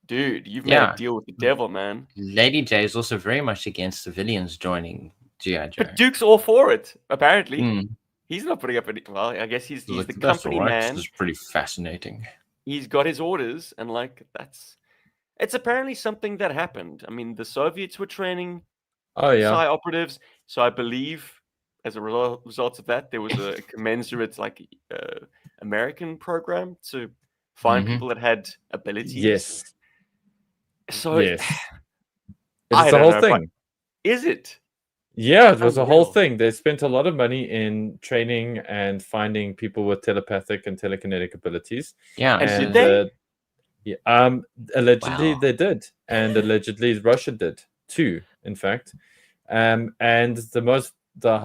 you've made Yeah. a deal with the devil, man. Lady J is also very much against civilians joining G.I. Joe. But Duke's all for it, apparently. Mm. He's not putting up any. Well, I guess he's Like, the that's company all right. man. This is pretty fascinating. He's got his orders, and like it's apparently something that happened. I mean, the Soviets were training Oh yeah. psi operatives, so I believe as a result of that, there was a commensurate like American program to find Mhm. people that had abilities. Yes. So Yes. I It's the don't whole know if thing. is it? Yeah, it was a whole Unreal. thing. They spent a lot of money in training and finding people with telepathic and telekinetic abilities. Yeah. And so- did they? Yeah, allegedly Wow. they did, and allegedly Russia did too. In fact, and the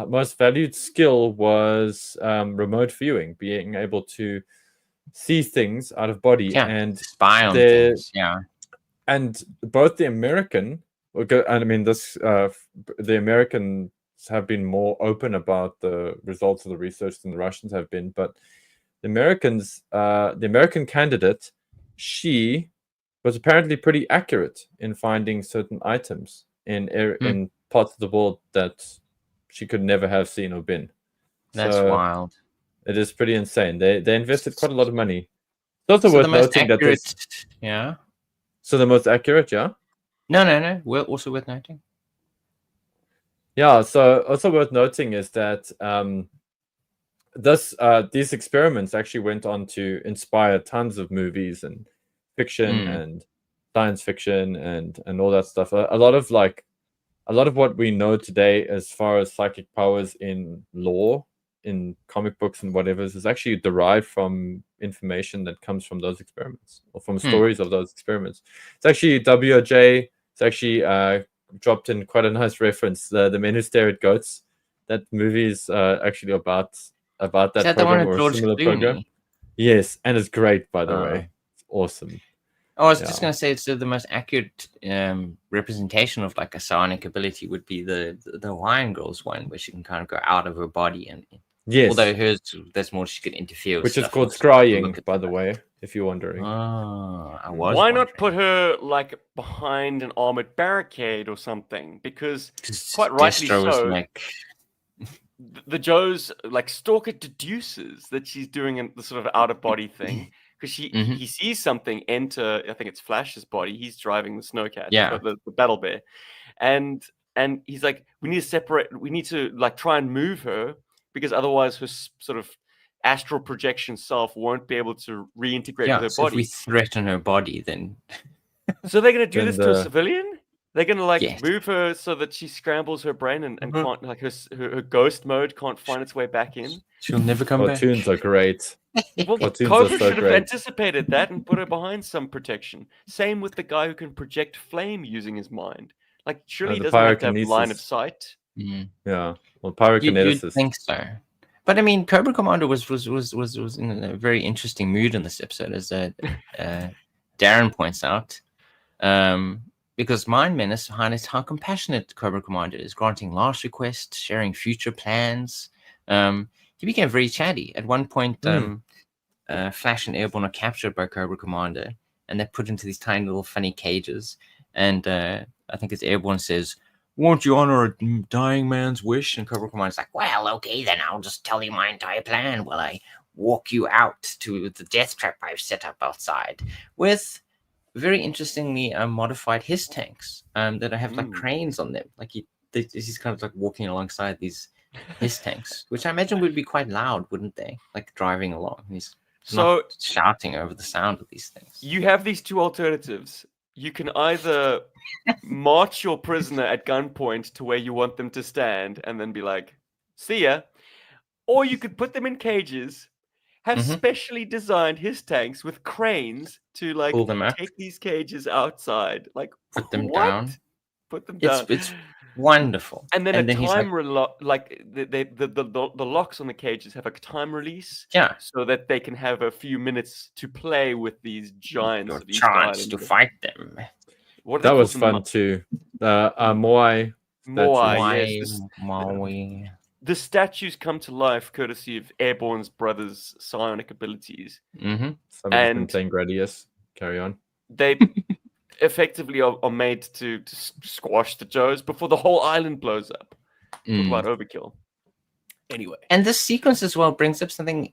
most valued skill was remote viewing, being able to see things out of body, Yeah. and Spy on the- things. Yeah. and both the American, I mean, the Americans have been more open about the results of the research than the Russians have been, but the American candidate, she was apparently pretty accurate in finding certain items in parts of the world that she could never have seen or been. That's So wild. it is pretty insane. They invested quite a lot of money. It's also So worth the most noting that accurate. there's Yeah. the most accurate, yeah. No. We're also worth noting. Yeah, so also worth noting is that these experiments actually went on to inspire tons of movies and fiction and science fiction and all that stuff. A lot of what we know today as far as psychic powers in lore, in comic books and whatever, is actually derived from information that comes from those experiments or from stories of those experiments. It's actually WOJ. It's actually dropped in quite a nice reference. The Men Who Stare at Goats. That movie is actually about that Is that the program one with or a George similar program. Clooney? Yes, and it's great, by the Oh. way. It's awesome. I was Yeah. just going to say it's the most accurate representation of like a psionic ability would be the Hawaiian Girls one, where she can kind of go out of her body, and Yes, although hers that's more she could interfere with which is stuff called and Scrying, look at by the stuff. way, if you're wondering. Oh, I was. Why not put wondering. her like behind an armored barricade or something? Because 'Cause quite rightly Destro was so, like, the Joe's like stalker deduces that she's doing the sort of out of body thing because he sees something enter. I think it's Flash's body. He's driving the snowcat, Yeah. the battle bear, and he's like, we need to separate. We need to like try and move her because otherwise her sort of astral projection self won't be able to reintegrate yeah. with her So if we body. threaten her body, then So they're gonna do Then this to a civilian? They're gonna like Yes. move her so that she scrambles her brain and Mhm. can't like her ghost mode can't find its way back in. she'll never come back. Cartoons are great. Well, Cartoons Cobra are so should have great. anticipated that and put her behind some protection. Same with the guy who can project flame using his mind. Like surely he the doesn't have to have line of pyrokinesis. sight. Mm. Yeah, well, You'd pyrokinesis. think so. But I mean, Cobra Commander was in a very interesting mood in this episode, as Darren points out. Because Mind Menace highlights how compassionate Cobra Commander is, granting last requests, sharing future plans. He became very chatty. At one point, Flash and Airborne are captured by Cobra Commander, and they're put into these tiny little funny cages. And I think it's Airborne says, "Won't you honor a dying man's wish?" And Cobra Commander's like, "Well, okay, then I'll just tell you my entire plan while I walk you out to the death trap I've set up outside, with very interestingly modified his tanks that have like cranes on them. Like he's kind of like walking alongside these his tanks, which I imagine would be quite loud, wouldn't they? Like driving along. He's not shouting over the sound of these things. You have these two alternatives. You can either march your prisoner at gunpoint to where you want them to stand and then be like, see ya. Or you could put them in cages, have specially designed his tanks with cranes to like Pull them out. take these cages outside. Like, Put them down. Put them down. It's wonderful. And then he's time like the locks on the cages have a time release. Yeah. So that they can have a few minutes to play with these giants. Your chance to fight them. That was fun too. Moai. Yes. Maui. The statues come to life courtesy of Airborne's brothers' psionic abilities. Some of them saying Gradius. Carry on. They effectively are made to squash the Joes before the whole island blows up. Talk about overkill. Anyway. And this sequence as well brings up something.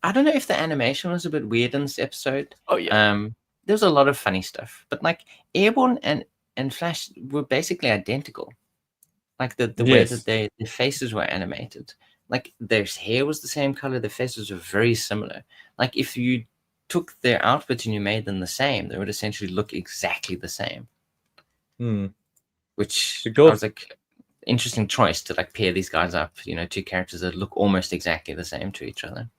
I don't know if the animation was a bit weird in this episode. Oh, yeah. There was a lot of funny stuff. But like Airborne and Flash were basically identical. Like the way that their faces were animated. Like their hair was the same color. Their faces were very similar. Like if you took their outfits and you made them the same, they would essentially look exactly the same. Which I was like, interesting choice to like pair these guys up. You know, two characters that look almost exactly the same to each other.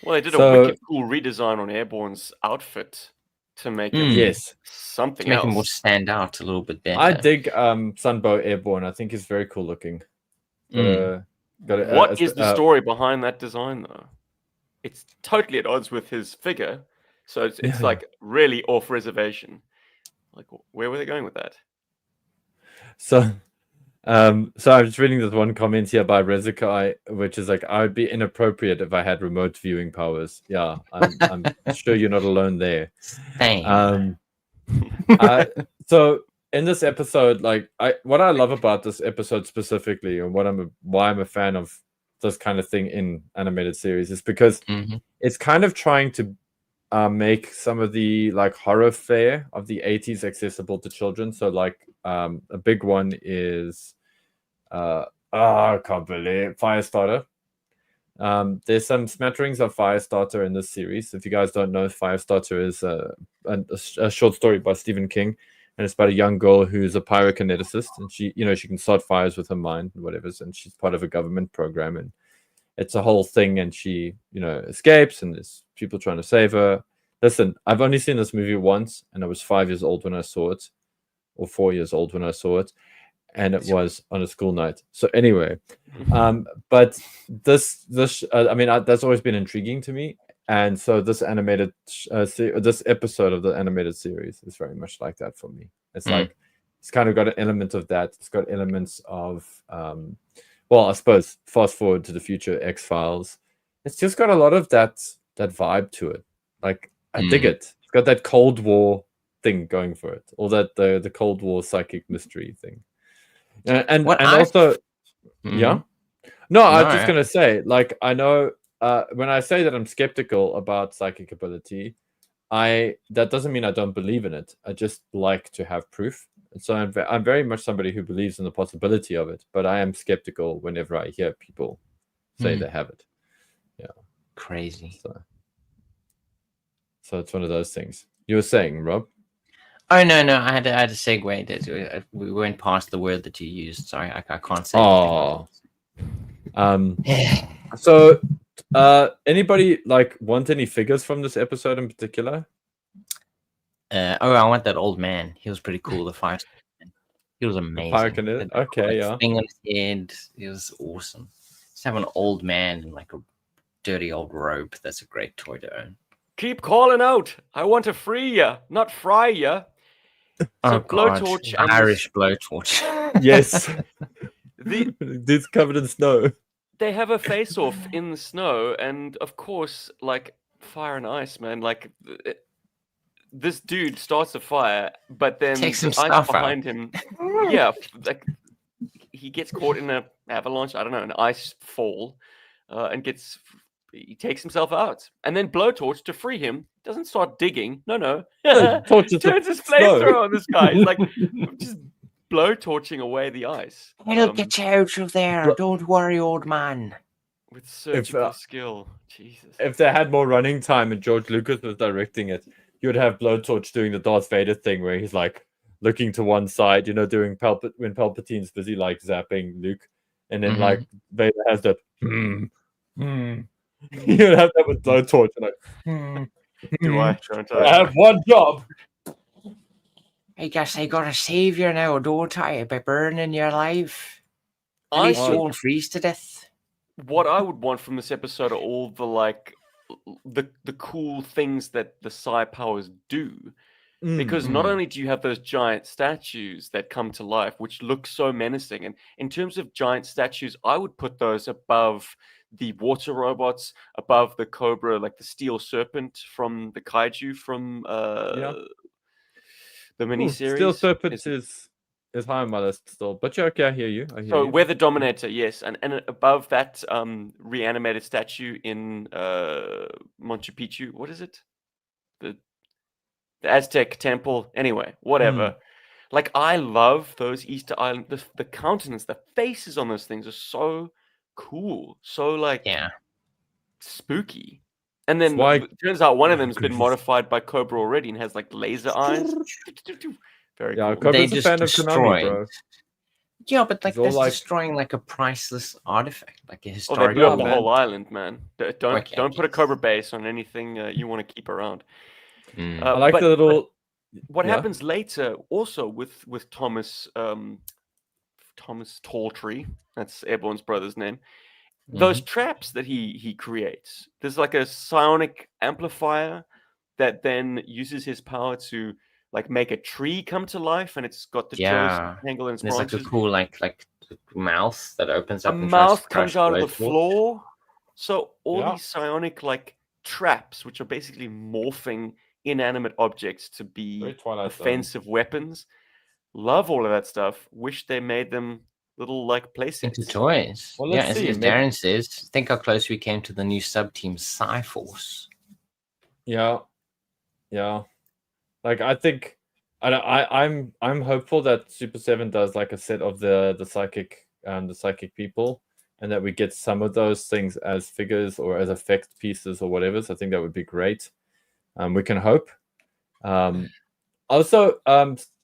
Well, they did a wicked cool redesign on Airborne's outfit to make him something to make else. him more stand out a little bit better. I dig Sunbow Airborne. I think he's very cool looking. What is the story behind that design, though? It's totally at odds with his figure, so it's like really off reservation. Like, where were they going with that? So I'm just reading this one comment here by Rezakai, which is like, I would be inappropriate if I had remote viewing powers. Yeah, I'm sure you're not alone there. Same. So in this episode, like what I love about this episode specifically, and why I'm a fan of this kind of thing in animated series, is because it's kind of trying to make some of the like horror fare of the 80s accessible to children. So like a big one is I can't believe Firestarter. There's some smatterings of Firestarter in this series. If you guys don't know, Firestarter is a short story by Stephen King, and it's about a young girl who's a pyrokineticist, and she can start fires with her mind and whatever, and she's part of a government program, and it's a whole thing, and she escapes, and there's people trying to save her. Listen, I've only seen this movie once, and I was 5 years old when I saw it, or 4 years old when I saw it, and it was on a school night. So anyway, but this I mean, that's always been intriguing to me, and so this animated this episode of the animated series is very much like that for me. It's like it's kind of got an element of that. It's got elements of well, I suppose fast forward to the future, X-Files. It's just got a lot of that vibe to it. Like I dig it. It's got that Cold War thing going for it, or that the Cold War psychic mystery thing. And also, yeah. No, I was just gonna say, like, I know when I say that I'm skeptical about psychic ability, that doesn't mean I don't believe in it. I just like to have proof. And so I'm very much somebody who believes in the possibility of it, but I am skeptical whenever I hear people say they have it. Yeah, crazy. So it's one of those things. You were saying, Rob? Oh no, I had to segue that we went past the word that you used. Sorry, I can't say. Oh. So, anybody like want any figures from this episode in particular? I want that old man. He was pretty cool. The Firestarter. He was amazing. Okay, yeah. Thing on his head. He was awesome. Just have an old man in like a dirty old robe. That's a great toy to own. Keep calling out. I want to free you, not fry you. So blowtorch, Irish blowtorch. Yes. This covered in snow. They have a face-off in the snow, and of course, like fire and ice, man. Like this dude starts a fire, but then takes some the ice stuff behind out. him. Yeah, like he gets caught in an avalanche. I don't know, an ice fall, and gets he takes himself out, and then Blowtorch to free him doesn't start digging. No. Torches the Turns his snow. flamethrower on this guy. He's like just blowtorching away the ice. I'll get you out of there. but- Don't worry, old man. With surgical skill. Jesus. If they had more running time and George Lucas was directing it, you would have Blowtorch doing the Darth Vader thing where he's like looking to one side, doing when Palpatine's busy like zapping Luke, and then like Vader has that. You'd have that with Blowtorch, like. Do I? Don't I have one job. I guess I gotta save you now, don't I? By burning your life. At I least you won't freeze to death. what I would want from this episode are all the like the cool things that the psi powers do. Because not only do you have those giant statues that come to life, which look so menacing, and in terms of giant statues, I would put those above the water robots, above the Cobra, like the steel serpent from the kaiju from the miniseries. Steel Serpent is high on my list still, but yeah, okay, I hear you. So Weather Dominator, yes, and above that reanimated statue in Machu Picchu. What is it? The Aztec temple. Anyway, whatever. Like I love those Easter Island. The countenance, the faces on those things are so cool, so like spooky. And then it turns out one of them has been modified by Cobra already and has like laser eyes. Very cool. Cobra's a fan of Konami, bro. Yeah, but like that's destroying like a priceless artifact, like a historic. Oh, they blew up the whole island, man. Don't put a Cobra base on anything you want to keep around. I like the little. What happens later, also with Thomas Talltree, that's Airborne's brother's name. Those traps that he creates. There's like a psionic amplifier that then uses his power to like make a tree come to life, and it's got the tangle in its branches. There's like a cool like mouth that opens up. A mouth comes out of the floor. So all these psionic like traps, which are basically morphing inanimate objects to be offensive weapons. Love all of that stuff. Wish they made them little like playsets. Into toys. Well, as Darren says, think how close we came to the new sub-team Psyforce. Yeah. Like I think I'm hopeful that Super7 does like a set of the psychic people, and that we get some of those things as figures or as effect pieces or whatever. So I think that would be great. We can hope. Also,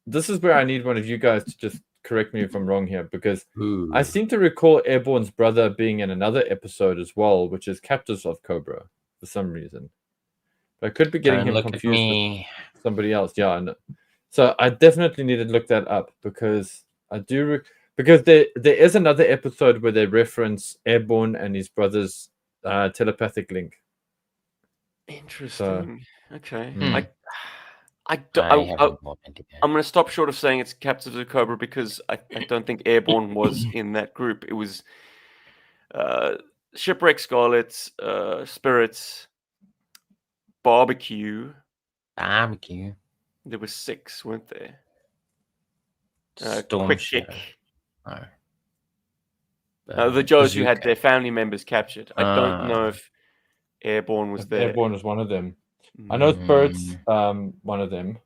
this is where I need one of you guys to just correct me if I'm wrong here, because I seem to recall Airborne's brother being in another episode as well, which is Captives of Cobra for some reason. But I could be getting him confused with somebody else. Yeah, so I definitely need to look that up, because I do because there is another episode where they reference Airborne and his brother's telepathic link. Interesting. Okay. I'm going to stop short of saying it's Captives of Cobra, because I don't think Airborne was in that group. It was Shipwreck Scarlet, Spirits, Barbecue. There were 6, weren't there? Quick Kick. The Joes who had their family members captured. I don't know if Airborne was there. Airborne was one of them. I know Spirits, one of them.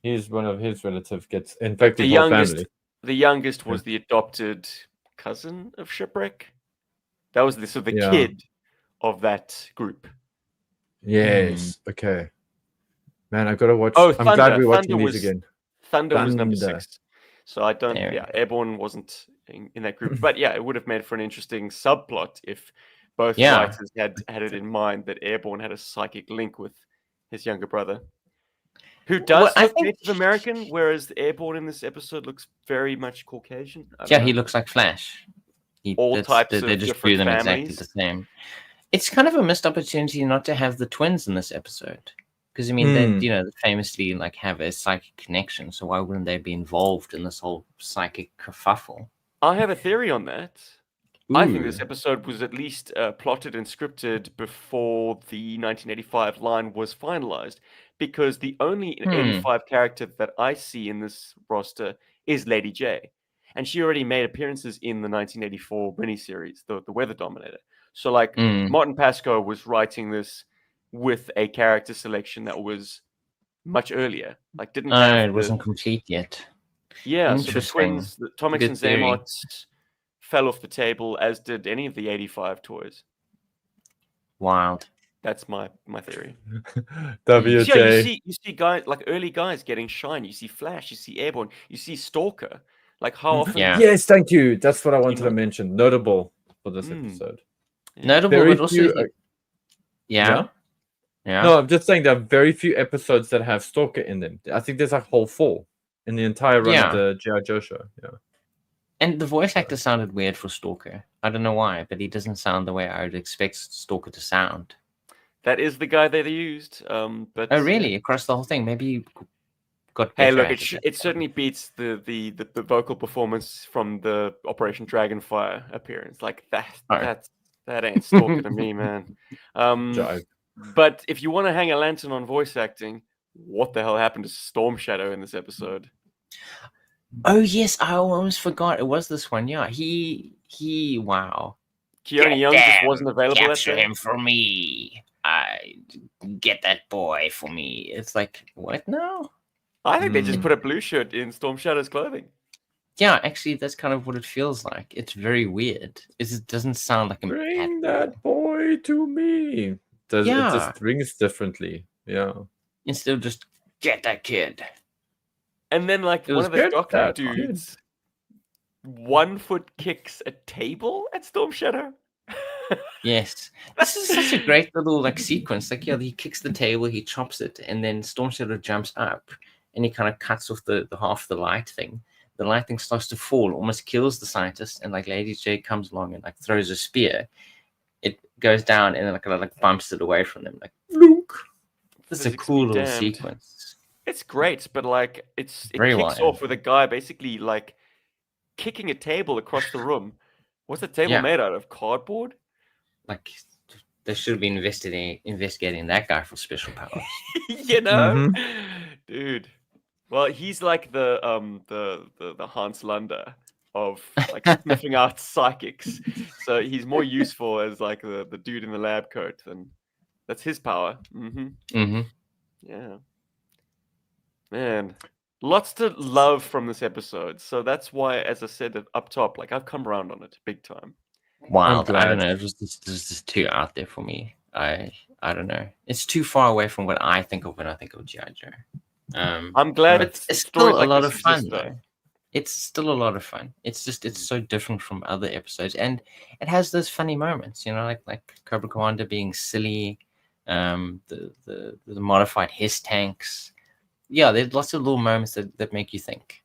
He's one of his relatives gets infected. The youngest was the adopted cousin of Shipwreck. That was the kid of that group. Yes. Okay. Man, I gotta watch. Oh, I'm glad we're watching these again. Thunder was number 6. So I don't. Airborne wasn't in that group, but it would have made for an interesting subplot if both writers had it in mind that Airborne had a psychic link with his younger brher, who does look Native American, whereas Airborne in this episode looks very much Caucasian. He looks like Flash. All types of they just different do them families. exactly the same. It's kind of a missed opportunity not to have the twins in this episode, because I mean, they famously like have a psychic connection. So why wouldn't they be involved in this whole psychic kerfuffle? I have a theory on that. I think this episode was at least plotted and scripted before the 1985 line was finalized, because the only 85 character that I see in this roster is Lady J, and she already made appearances in the 1984 miniseries, the Weather Dominator. So like Mm. Martin Pascoe was writing this with a character selection that was much earlier. Like didn't Oh, have it wasn't complete yet. Yeah, so the Interesting. twins, the Tomix Good and theory. Zaymot fell off the table, as did any of the 85 toys. Wild. That's my theory. WJ. Yeah, you see guys like early guys getting shine. You see Flash, you see Airborne, you see Stalker. Like how often? Yeah. Yes, thank you. That's what I wanted to up. mention. Notable for this Mm. episode. Yeah. Notable, Very but also few. yeah. Yeah. No, I'm just saying there are very few episodes that have Stalker in them. I think there's a whole 4 in the entire run of the G.I. Joe show. Yeah. And the voice actor sounded weird for Stalker. I don't know why, but he doesn't sound the way I would expect Stalker to sound. That is the guy that they used. But Oh, really? Across the whole thing? Maybe he got Hey, better look, at it certainly beats the vocal performance from the Operation Dragonfire appearance. Like that ain't Stalker to me, man. Jive. But if you want to hang a lantern on voice acting, what the hell happened to Storm Shadow in this episode? Oh yes, I almost forgot. It was this one. Yeah, he. Wow. Keone Young just wasn't available. Capture him for me. I get that boy for me. It's like what now? I think they just put a blue shirt in Storm Shadow's clothing. Yeah, actually, that's kind of what it feels like. It's very weird. It doesn't sound like a Bring that boy to me. It just rings differently. Yeah. Instead of just get that kid. And then like one of the doctor dudes 1 foot kicks a table at Storm Shadow. Yes, this is such a great little like sequence. Like, yeah, he kicks the table, he chops it, and then Storm Shadow jumps up, and he kind of cuts off the half of the light thing. The light thing starts to fall, almost kills the scientist, and like Lady J comes along and like throws a spear. It goes down and then like bumps it away from them. Like, look, this is a cool little sequence. It's great, but like it Very kicks off with a guy basically like kicking a table across the room. What's the table made out of? Cardboard? Like they should have been investigating that guy for special powers. You know, dude. Well, he's like the Hans Lander of like sniffing out psychics. So he's more useful as like the dude in the lab coat, and that's his power. Yeah, man, lots to love from this episode. So that's why, as I said up top, like I've come around on it big time. Wild. I don't know. It was just too out there for me. I don't know. It's too far away from what I think of when I think of G.I. Joe. I'm glad it's still a lot of fun though. It's still a lot of fun. It's just it's so different from other episodes, and it has those funny moments, you know, like Cobra Commander being silly, the modified Hiss tanks. Yeah, there's lots of little moments that make you think.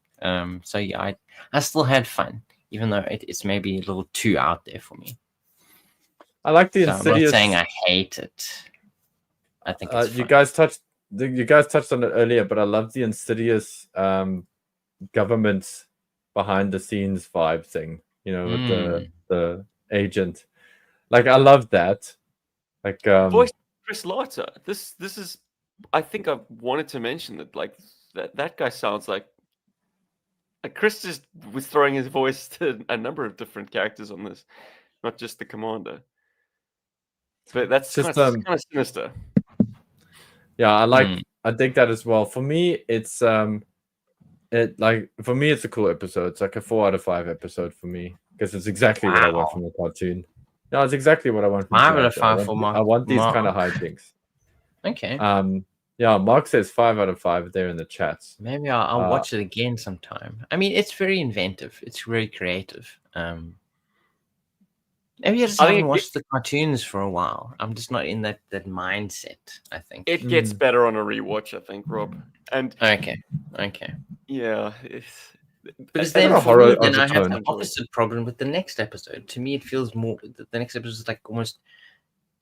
So yeah, I still had fun, even though it's maybe a little too out there for me. I like the Insidious. I'm not saying I hate it. I think it's fun. You guys touched on it earlier, but I love the Insidious government behind the scenes vibe thing. You know, with the agent. Like I love that. Like voice Chris Lauter. This is. I think I wanted to mention that. Like that guy sounds like Chris just was throwing his voice to a number of different characters on this, not just the commander. But that's just kind of sinister. Yeah, I dig that as well. For me, it's for me it's a cool episode. It's like a 4 out of 5 episode for me because it's exactly what I want from the cartoon. No, it's exactly what I want from 5 out of 5 for Mark. I want these kind of hijinks. Okay. Yeah, Mark says 5 out of 5 there in the chats. Maybe I'll watch it again sometime. I mean, it's very inventive. It's very creative. Maybe I just haven't watched the cartoons for a while. I'm just not in that mindset, I think. It gets better on a rewatch, I think, Rob. And okay. Yeah. Because then for me, then I have the opposite problem with the next episode. To me, it feels more... The next episode is like almost...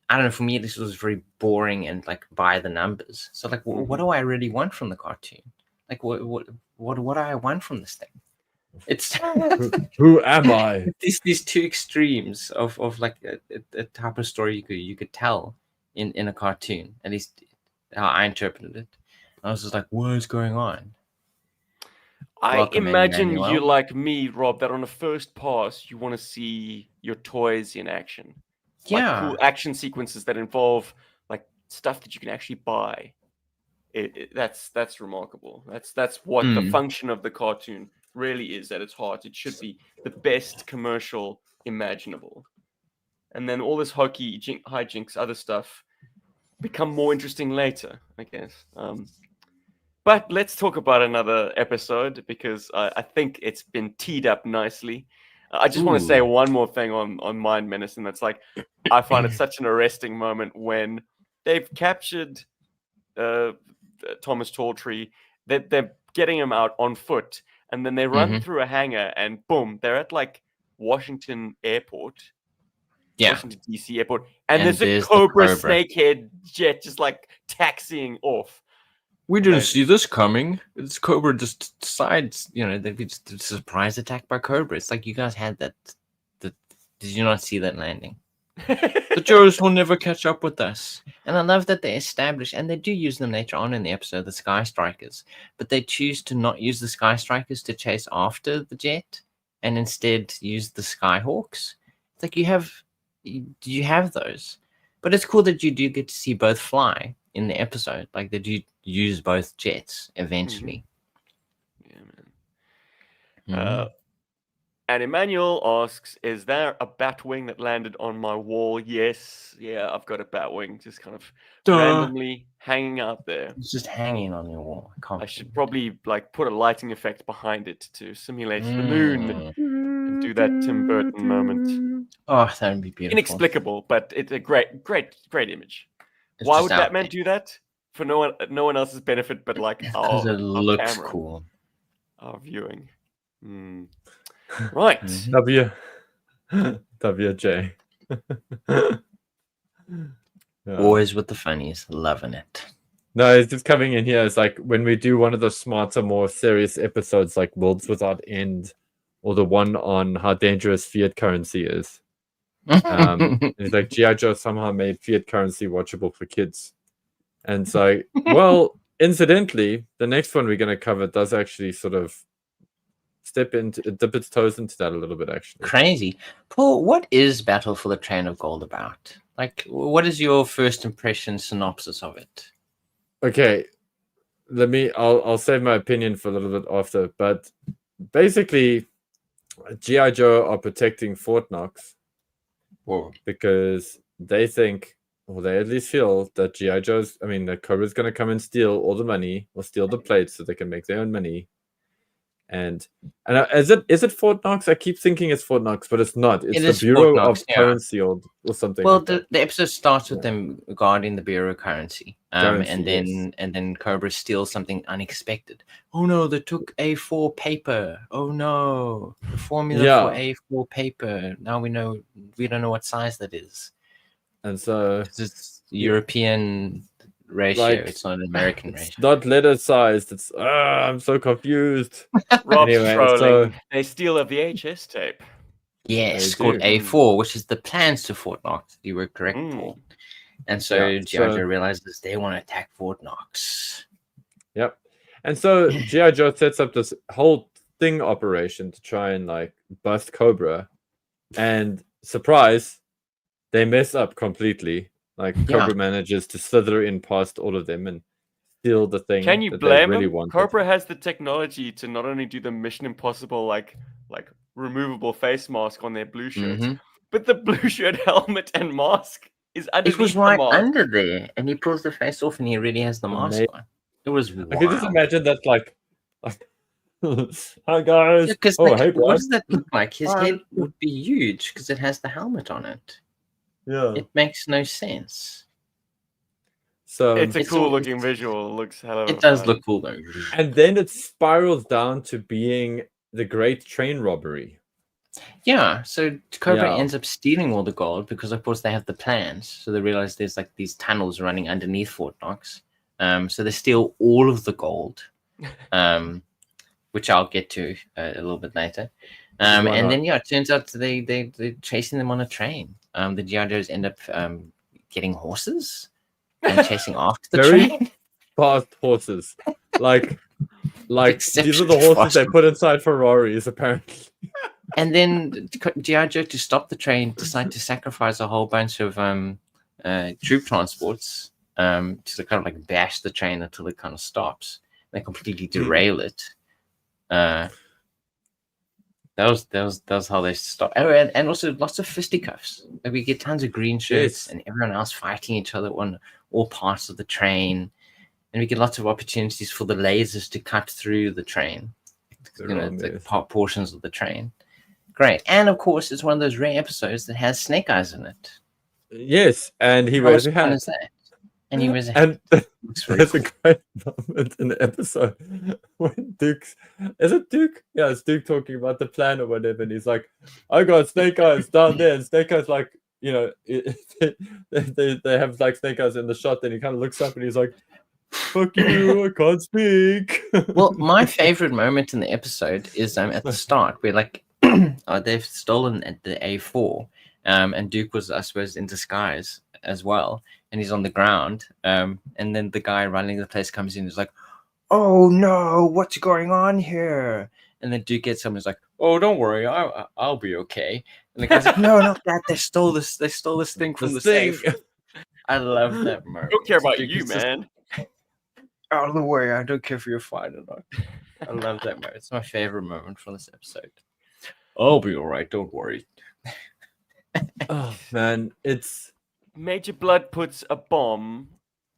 I don't know, for me, this was very boring and like by the numbers. So like, what do I really want from the cartoon? Like, what do I want from this thing? It's who am I? These two extremes of like a type of story you could tell in a cartoon, at least how I interpreted it. I was just like, what is going on? I imagine you like me, Rob, that on a first pass you want to see your toys in action. Yeah. cool action sequences that involve like stuff that you can actually buy. That's remarkable. That's what the function of the cartoon really is at its heart. It should be the best commercial imaginable. And then all this hokey hijinks, other stuff, become more interesting later, I guess. But let's talk about another episode because I think it's been teed up nicely. I just want to say one more thing on Mind Menace, and that's like, I find it such an arresting moment when they've captured Thomas Talltree. They're getting him out on foot, and then they run through a hangar, and boom, they're at like Washington Airport. Yeah. Washington DC Airport, and there's there's a the Cobra Cobra. snakehead jet just like taxiing off. We didn't Amazing. see this coming. It's Cobra just decides, they'd be just a surprise attack by Cobra. It's like you guys had that. Did you not see that landing? The Joes will never catch up with us. And I love that they establish, and they do use them later on in the episode, the Sky Strikers, but they choose to not use the Sky Strikers to chase after the jet and instead use the Skyhawks. It's like you have those. But it's cool that you do get to see both fly in the episode. Like they do use both jets eventually. Yeah, man. And Emmanuel asks, is there a Batwing that landed on my wall? Yes. Yeah, I've got a Batwing just kind of randomly hanging out there. It's just hanging on your wall. I should probably like put a lighting effect behind it to simulate the moon and do that Tim Burton moment. Oh, that would be beautiful. Inexplicable, but it's a great image. It's Why just would out Batman there. do that? For no one else's benefit, but like Because it looks camera, cool. our viewing. Right. WJ. Yeah. Always with the funnies, loving it. No, it's just coming in here. It's like when we do one of the smarter, more serious episodes like Worlds Without End or the one on how dangerous fiat currency is. It's like G.I. Joe somehow made fiat currency watchable for kids. And so, well, incidentally, the next one we're going to cover does actually sort of dip its toes into that a little bit, actually. Crazy. Paul, what is Battle for the Train of Gold about? Like, what is your first impression synopsis of it? Okay, I'll save my opinion for a little bit after, but basically, G.I. Joe are protecting Fort Knox because they think, or they at least feel, that that Cobra's going to come and steal all the money or steal the plates so they can make their own money. And is it Fort Knox? I keep thinking it's Fort Knox, but it's not. It's the Bureau of Currency or something. Well, like the episode starts with them guarding the Bureau of Currency, and then Cobra steals something unexpected. Oh no, they took A4 paper. Oh no, the formula for A4 paper. Now we don't know what size that is. And so it's European ratio. It's not an American ratio. It's not letter sized. It's I'm so confused. Rob's trolling. They steal a VHS tape. Yes, it's called A4, which is the plans to Fort Knox. You were correct, Paul. And so G.I. Joe realizes they want to attack Fort Knox. Yep. And so G.I. Joe sets up this whole sting operation to try and like bust Cobra. And surprise, they mess up completely. Like Cobra manages to slither in past all of them and steal the thing. Can you that blame they really him? wanted. Cobra has the technology to not only do the Mission Impossible like removable face mask on their blue shirts, but the blue shirt helmet and mask is underneath. It was right under there, and he pulls the face off, and he really has the mask on. It was wild. I can just imagine that, like hi guys. Yeah, hey, what does that look like? His head would be huge because it has the helmet on it. Yeah, it makes no sense. So it's a cool looking visual. It looks hella. It does look cool though. And then it spirals down to being the Great Train Robbery. Yeah, so Cobra ends up stealing all the gold because, of course, they have the plans. So they realize there's like these tunnels running underneath Fort Knox. So they steal all of the gold, which I'll get to a little bit later. And then it turns out they're chasing them on a train. The G.I. Joes end up getting horses and chasing after the train. Fast horses, like these are the horses they put inside Ferraris, apparently. And then G.I. Joe, to stop the train, decided to sacrifice a whole bunch of troop transports to kind of like bash the train until it kind of stops. They completely derail it. That was how they stop. Oh, and also lots of fisticuffs. Like we get tons of green shirts and everyone else fighting each other on all parts of the train. And we get lots of opportunities for the lasers to cut through the train. The portions of the train. Great. And of course, it's one of those rare episodes that has Snake Eyes in it. Yes, and he wears a hat. And he wears a hat. And there's cool. a great moment in the episode when Duke's... Is it Duke? Yeah, it's Duke talking about the plan or whatever. And he's like, I got Snake Eyes down there. And Snake Eyes like, you know, they have like Snake Eyes in the shot. Then he kind of looks up and he's like, fuck you, I can't speak. Well, my favorite moment in the episode is at the start where like they've stolen the A4 and Duke was, I suppose, in disguise as well, and he's on the ground and then the guy running the place comes in and is like, oh no, what's going on here? And then Duke gets him and is like, oh, don't worry, I'll be okay. And the guy's like, no, not that, they stole this thing from the safe. I love that moment. I don't care about you, man. Out of the way, I don't care if you're fine or not. I love that moment. It's my favorite moment from this episode. I'll be all right, don't worry. Oh man, it's Major Blood puts a bomb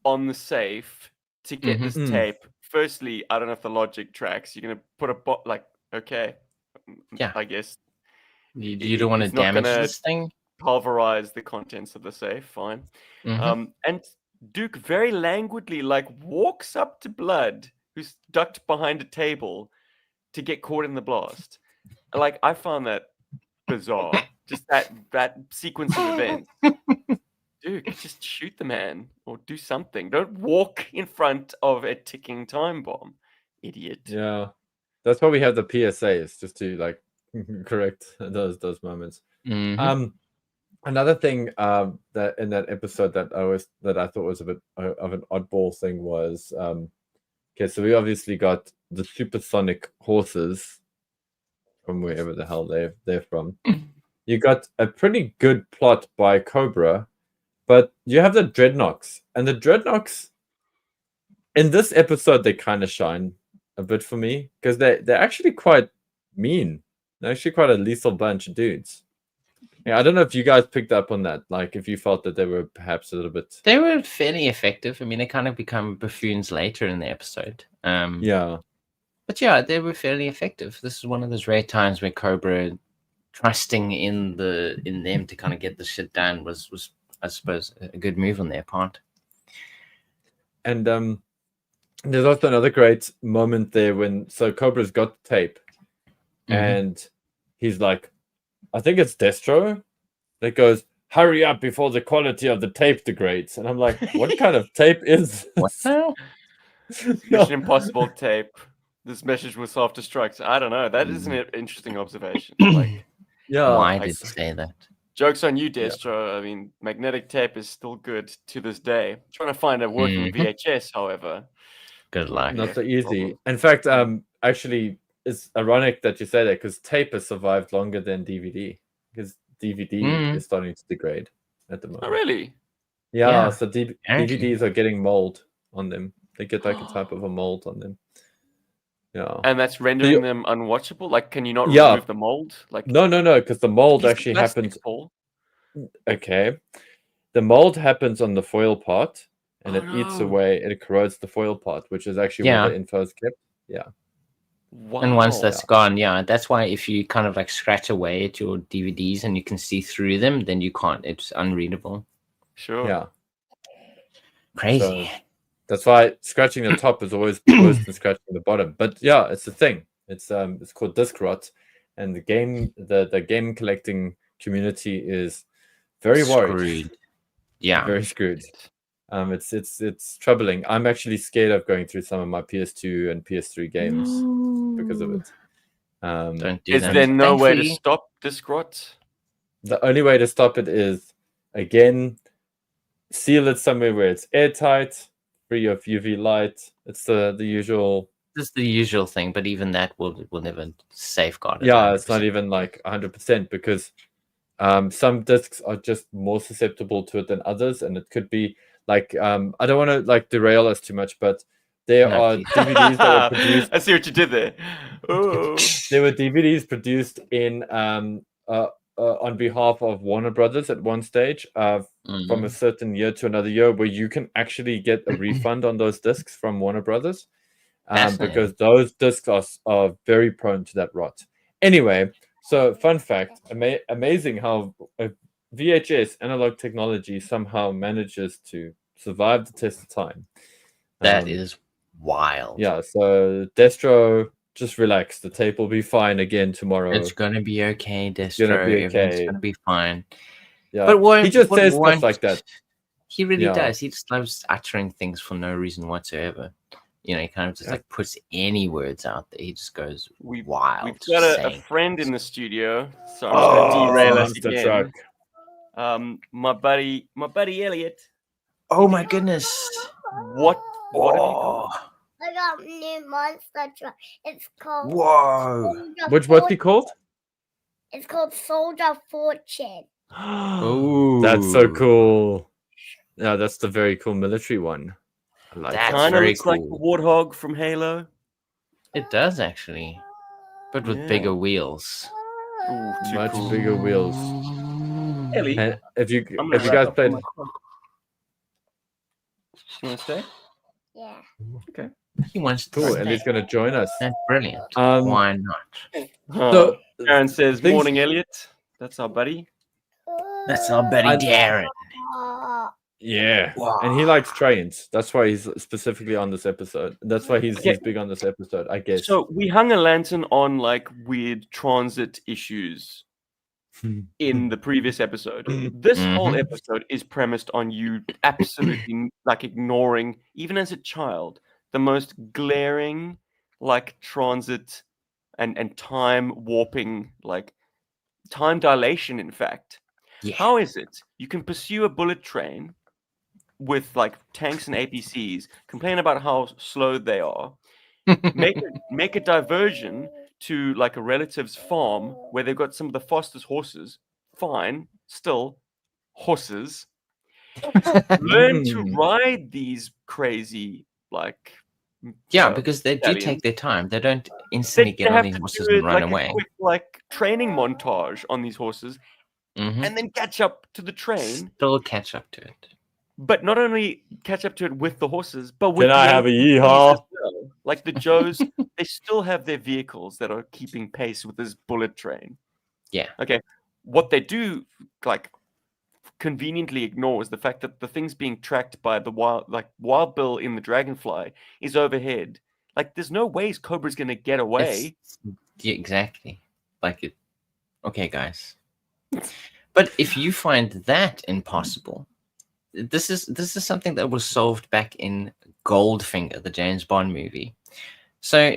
on the safe to get this tape. Firstly, I don't know if the logic tracks. You're gonna put a bomb, like, okay, yeah, I guess you don't want to damage this thing. Pulverize the contents of the safe. Fine. And Duke very languidly like walks up to Blood, who's ducked behind a table, to get caught in the blast. Like, I found that bizarre. Just that sequence of events. Duke, just shoot the man or do something. Don't walk in front of a ticking time bomb, idiot. Yeah, that's why we have the PSAs, just to like correct those moments. Another thing that in that episode that I thought was a bit of an oddball thing was okay, so we obviously got the supersonic horses from wherever the hell they're from. You got a pretty good plot by Cobra, but you have the Dreadnoks, and the Dreadnoks in this episode they kind of shine a bit for me because they're actually quite mean. They're actually quite a lethal bunch of dudes. Yeah, I don't know if you guys picked up on that. Like, if you felt that they were perhaps a little bit... They were fairly effective. I mean, they kind of become buffoons later in the episode. Yeah. But yeah, they were fairly effective. This is one of those rare times where Cobra trusting in them to kind of get the shit done was I suppose a good move on their part. And there's also another great moment there when Cobra's got the tape and he's like, I think it's Destro that goes, hurry up before the quality of the tape degrades. And I'm like, what kind of tape is what the hell? Mission Impossible tape. This message will self-destruct. I don't know. That is an interesting observation. Like, yeah. Why did you say that? Joke's on you, Destro. Yeah. I mean, magnetic tape is still good to this day. Trying to find a working VHS, however. Good luck. Not so easy. In fact, actually, it's ironic that you say that because tape has survived longer than DVD because DVD is starting to degrade at the moment. Oh, really? Yeah. So DVDs are getting mold on them. They get like a type of a mold on them. Yeah. And that's rendering them unwatchable? Like, can you not remove the mold? Like, no, because the mold actually happens. Okay. The mold happens on the foil part and it eats away and it corrodes the foil part, which is actually where the info is kept. Yeah. Wow. And once that's gone, that's why if you kind of like scratch away at your DVDs and you can see through them, then you can't. It's unreadable. Sure. Yeah. Crazy. So that's why scratching the top is always worse than scratching the bottom. But yeah, it's a thing. It's called disc rot, and the game collecting community is very worried. Yeah, very screwed. It's troubling. I'm actually scared of going through some of my PS2 and PS3 games because of it. Don't do is there no way to stop disc rot? The only way to stop it is, again, seal it somewhere where it's airtight, free of UV light. It's the usual This is the usual thing, but even that will never safeguard it. Yeah, it's 100%. not even like 100% because some discs are just more susceptible to it than others, and it could be like I don't want to like derail us too much, but there No, are please. DVDs that were produced. I see what you did there. Oh. There were DVDs produced in on behalf of Warner Brothers at one stage from a certain year to another year, where you can actually get a refund on those discs from Warner Brothers, because those discs are very prone to that rot. Anyway, so fun fact, amazing how VHS analog technology somehow manages to survive the test of time. That is wild. Yeah, so Destro, just relax. The tape will be fine again tomorrow. It's gonna be okay, Destro. It's gonna be okay. Everything's gonna be fine. Yeah, But he just says stuff like that. He really Yeah. does. He just loves uttering things for no reason whatsoever. You know, he kind of just like puts any words out there. He just goes wild. We've got a friend in the studio, so I'm just gonna derail us Monster again. truck. My buddy Elliot. Oh my goodness! What have you got? I got a new monster truck. It's called. Whoa! Soldier What's he called? It's called Soldier Fortune. Oh, that's so cool. Yeah, that's the very cool military one. I like That's that. Kind of very looks like the cool. Warthog from Halo. It does actually, but with Yeah. bigger wheels. Ooh, too Much cool. bigger wheels. Ellie, And if you I'm gonna wrap guys up played, on my clock. You want to stay? Yeah. Okay. He wants to cool, stay. Ellie's gonna join us. That's brilliant. Um, Why not? So Aaron says, things- "Morning, Elliot." That's our buddy. That's our buddy I- Darren. Yeah, Wow. and he likes trains. That's why he's specifically on this episode. That's why he's big on this episode, I guess. So we hung a lantern on like weird transit issues in the previous episode. This whole episode is premised on you absolutely like ignoring, even as a child, the most glaring like transit and time warping, like time dilation, in fact. Yeah. How is it you can pursue a bullet train with like tanks and APCs, complain about how slow they are, make a diversion to like a relative's farm where they've got some of the fastest horses? Fine, still horses. Learn to ride these crazy like Yeah, because they do stallions. take their time. They don't instantly get on have these to horses do and run like away. a quick like training montage on these horses, and then catch up to the train. Still catch up to it. But not only catch up to it with the horses, but with Can I the have a APCs yeehaw? as well. Like the Joes, they still have their vehicles that are keeping pace with this bullet train. Yeah. Okay. What they do, like, conveniently ignore is the fact that the thing's being tracked by the Wild Bill in the Dragonfly is overhead. Like, there's no ways Cobra's gonna get away. Yeah, exactly. Like it. Okay, guys. But if you find that impossible, this is something that was solved back in Goldfinger, the James Bond movie. So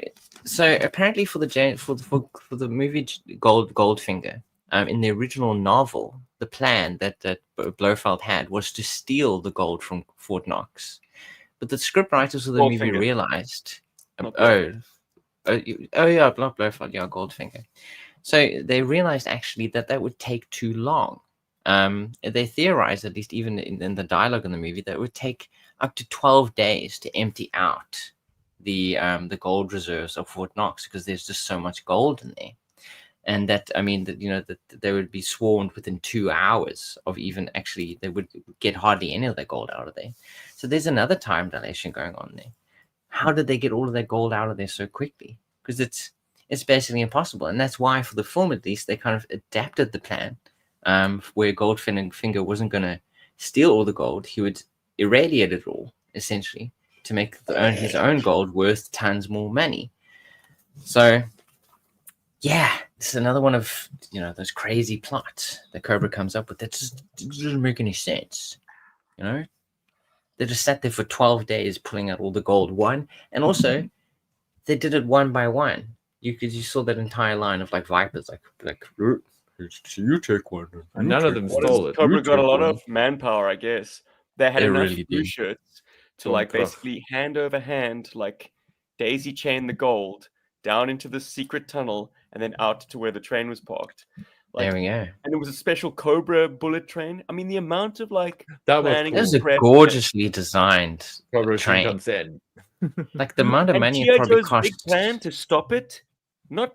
apparently for the movie Goldfinger, in the original novel, the plan that Blofeld had was to steal the gold from Fort Knox, but the scriptwriters of the movie Goldfinger. realized, Not yeah, Blofeld, yeah, Goldfinger. So they realized actually that would take too long. They theorized, at least even in the dialogue in the movie, that it would take up to 12 days to empty out the gold reserves of Fort Knox, because there's just so much gold in there. And that, I mean, that they would be swarmed within 2 hours of even actually, they would get hardly any of their gold out of there. So there's another time dilation going on there. How did they get all of their gold out of there so quickly? Because it's basically impossible. And that's why, for the film at least, they kind of adapted the plan, where Goldfinger wasn't going to steal all the gold. He would irradiate it all, essentially, to make his own gold worth tons more money. So, yeah, this is another one of those crazy plots that Cobra comes up with that just doesn't make any sense. They just sat there for 12 days pulling out all the gold. And also they did it one by one. You saw that entire line of like Vipers, like you take one. And none of them stole it. Cobra You got a took lot one. of manpower, I guess. They had They enough really blue do. shirts to Tom like Cruff. basically hand over hand like daisy chain the gold down into the secret tunnel and then out to where the train was parked. There we go. And it was a special Cobra bullet train. I mean, the amount of like That was planning It was and a prep. gorgeously designed Cobra train. Shinkansen. Like the amount of And money it G.I. probably Joe's big cost. plan to stop it, not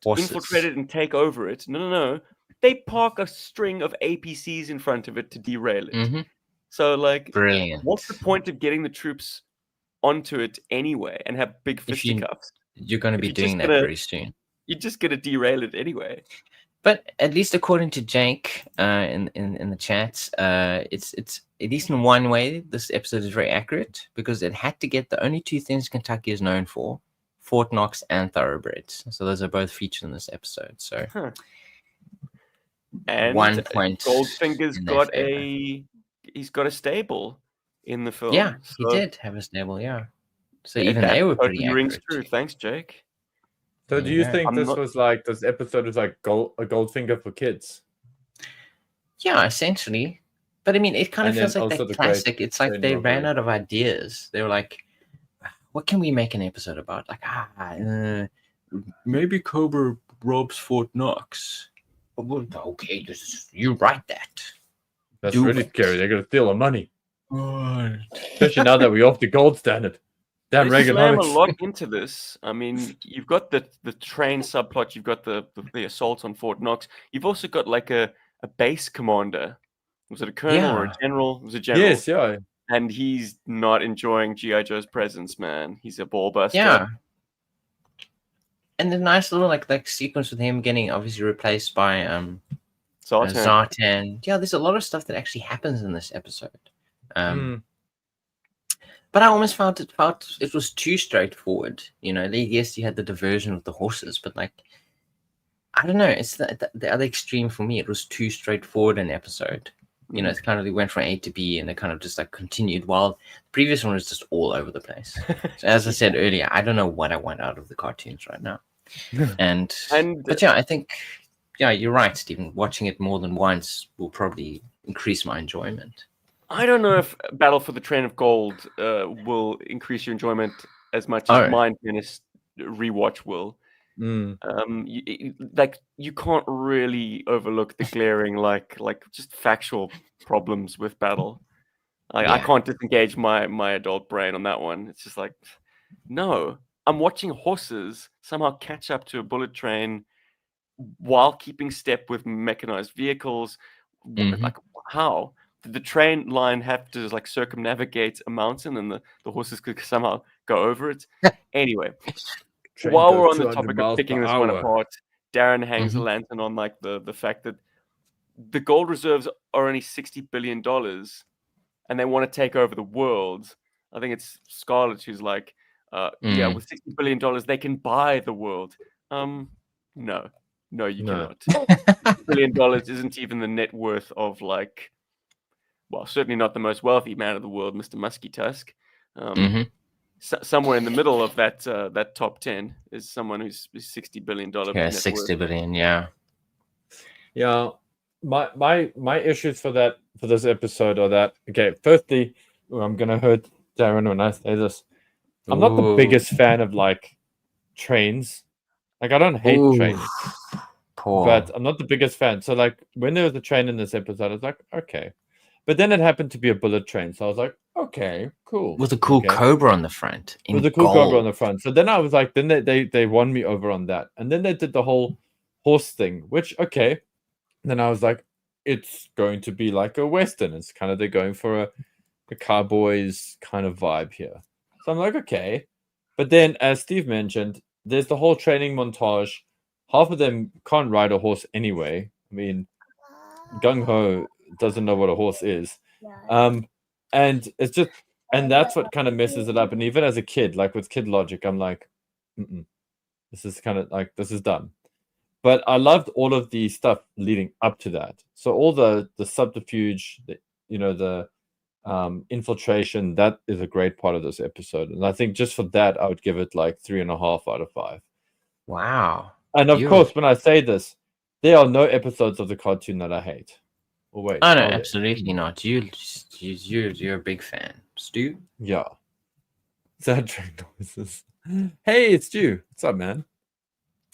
Horses. infiltrate it and take over it. No. They park a string of APCs in front of it to derail it. Mm-hmm. So, like, Brilliant. what's the point of getting the troops onto it anyway and have big If you- fisticuffs? You're going to if be you're doing just that gonna- very soon. You're just gonna derail it anyway. But at least according to Jake in the chat, it's at least in one way, this episode is very accurate because it had to get the only two things Kentucky is known for: Fort Knox and thoroughbreds. So those are both featured in this episode. So And 1 point. Goldfinger's in their got favor. he's got a stable in the film. Yeah, he so did have a stable. Yeah. So that even they were pretty totally rings accurate. true. Thanks, Jake. So do you Yeah. think I'm this not- was like this episode was like a Goldfinger for kids? Yeah, essentially. But I mean, it kind of And feels then like also that the great classic. It's like train they ran robbery. out of ideas. They were like, what can we make an episode about? Like, maybe Cobra robs Fort Knox. Okay, you write that. That's Do really it. scary. They're gonna steal our money, Right. especially now that we're off the gold standard. Damn They slam a Reaganomics. lot into this. I mean, you've got the train subplot. You've got the assault on Fort Knox. You've also got like a base commander. Was it a colonel or a Yeah. general? It was a general. Yes, yeah. And he's not enjoying G.I. Joe's presence, man. He's a ball buster. Yeah. And the nice little like sequence with him getting obviously replaced by Zartan. Zartan. Yeah, there's a lot of stuff that actually happens in this episode. Mm. But I almost felt it was too straightforward. You know, yes, you had the diversion with the horses, but like, I don't know, it's the other extreme for me. It was too straightforward an episode. You know, it kind of they went from A to B and they kind of just like continued while the previous one was just all over the place. So as I said earlier, I don't know what I want out of the cartoons right now. But yeah, I think you're right, Stephen. Watching it more than once will probably increase my enjoyment. I don't know if Battle for the Train of Gold will increase your enjoyment as much as Mind Menace rewatch will. Mm. You can't really overlook the glaring like just factual problems with Battle. I can't disengage my adult brain on that one. It's just like, no, I'm watching horses somehow catch up to a bullet train while keeping step with mechanized vehicles. Mhm. Like, how did the train line have to like circumnavigate a mountain and the horses could somehow go over it? Anyway. Train While goes we're on the 200 topic of miles picking per this one hour. apart, Darren hangs a Mhm. lantern on like the fact that the gold reserves are only $60 billion and they want to take over the world. I think it's Scarlet who's like, yeah, with $60 billion, they can buy the world. No, you No. cannot. $60 billion isn't even the net worth of like, well, certainly not the most wealthy man of the world, Mr. Muskie Tusk. Mhm. Somewhere in the middle of that top 10 is someone who's $60 billion. Yeah, net 60 worth. billion. Yeah. Yeah, my issues for this episode are that, okay, firstly, I'm gonna hurt Darren when I say this. I'm not the Ooh. biggest fan of like trains. Like I don't hate Ooh, trains, Poor. but I'm not the biggest fan. So like when there was a train in this episode, I was like, okay. But then it happened to be a bullet train, so I was like, okay, cool. With a cool Okay. Cobra on the front. In With a cool gold. Cobra on the front. So then I was like, then they won me over on that. And then they did the whole horse thing, which, okay. Then I was like, it's going to be like a Western. It's kind of, they're going for a cowboys kind of vibe here. So I'm like, okay. But then, as Steve mentioned, there's the whole training montage. Half of them can't ride a horse anyway. I mean, Gung Ho doesn't know what a horse is. And it's just, and that's what kind of messes it up. And even as a kid, like with kid logic, I'm like, this is kind of like, this is dumb. But I loved all of the stuff leading up to that. So all the subterfuge, the infiltration, that is a great part of this episode. And I think just for that, I would give it like 3.5 out of 5. Wow. And of You- course, when I say this, there are no episodes of the cartoon that I hate. Oh wait. Oh, no, are there? absolutely not. You're a big fan. Stu? Yeah. Sad train noises. Hey, it's you. What's up, man?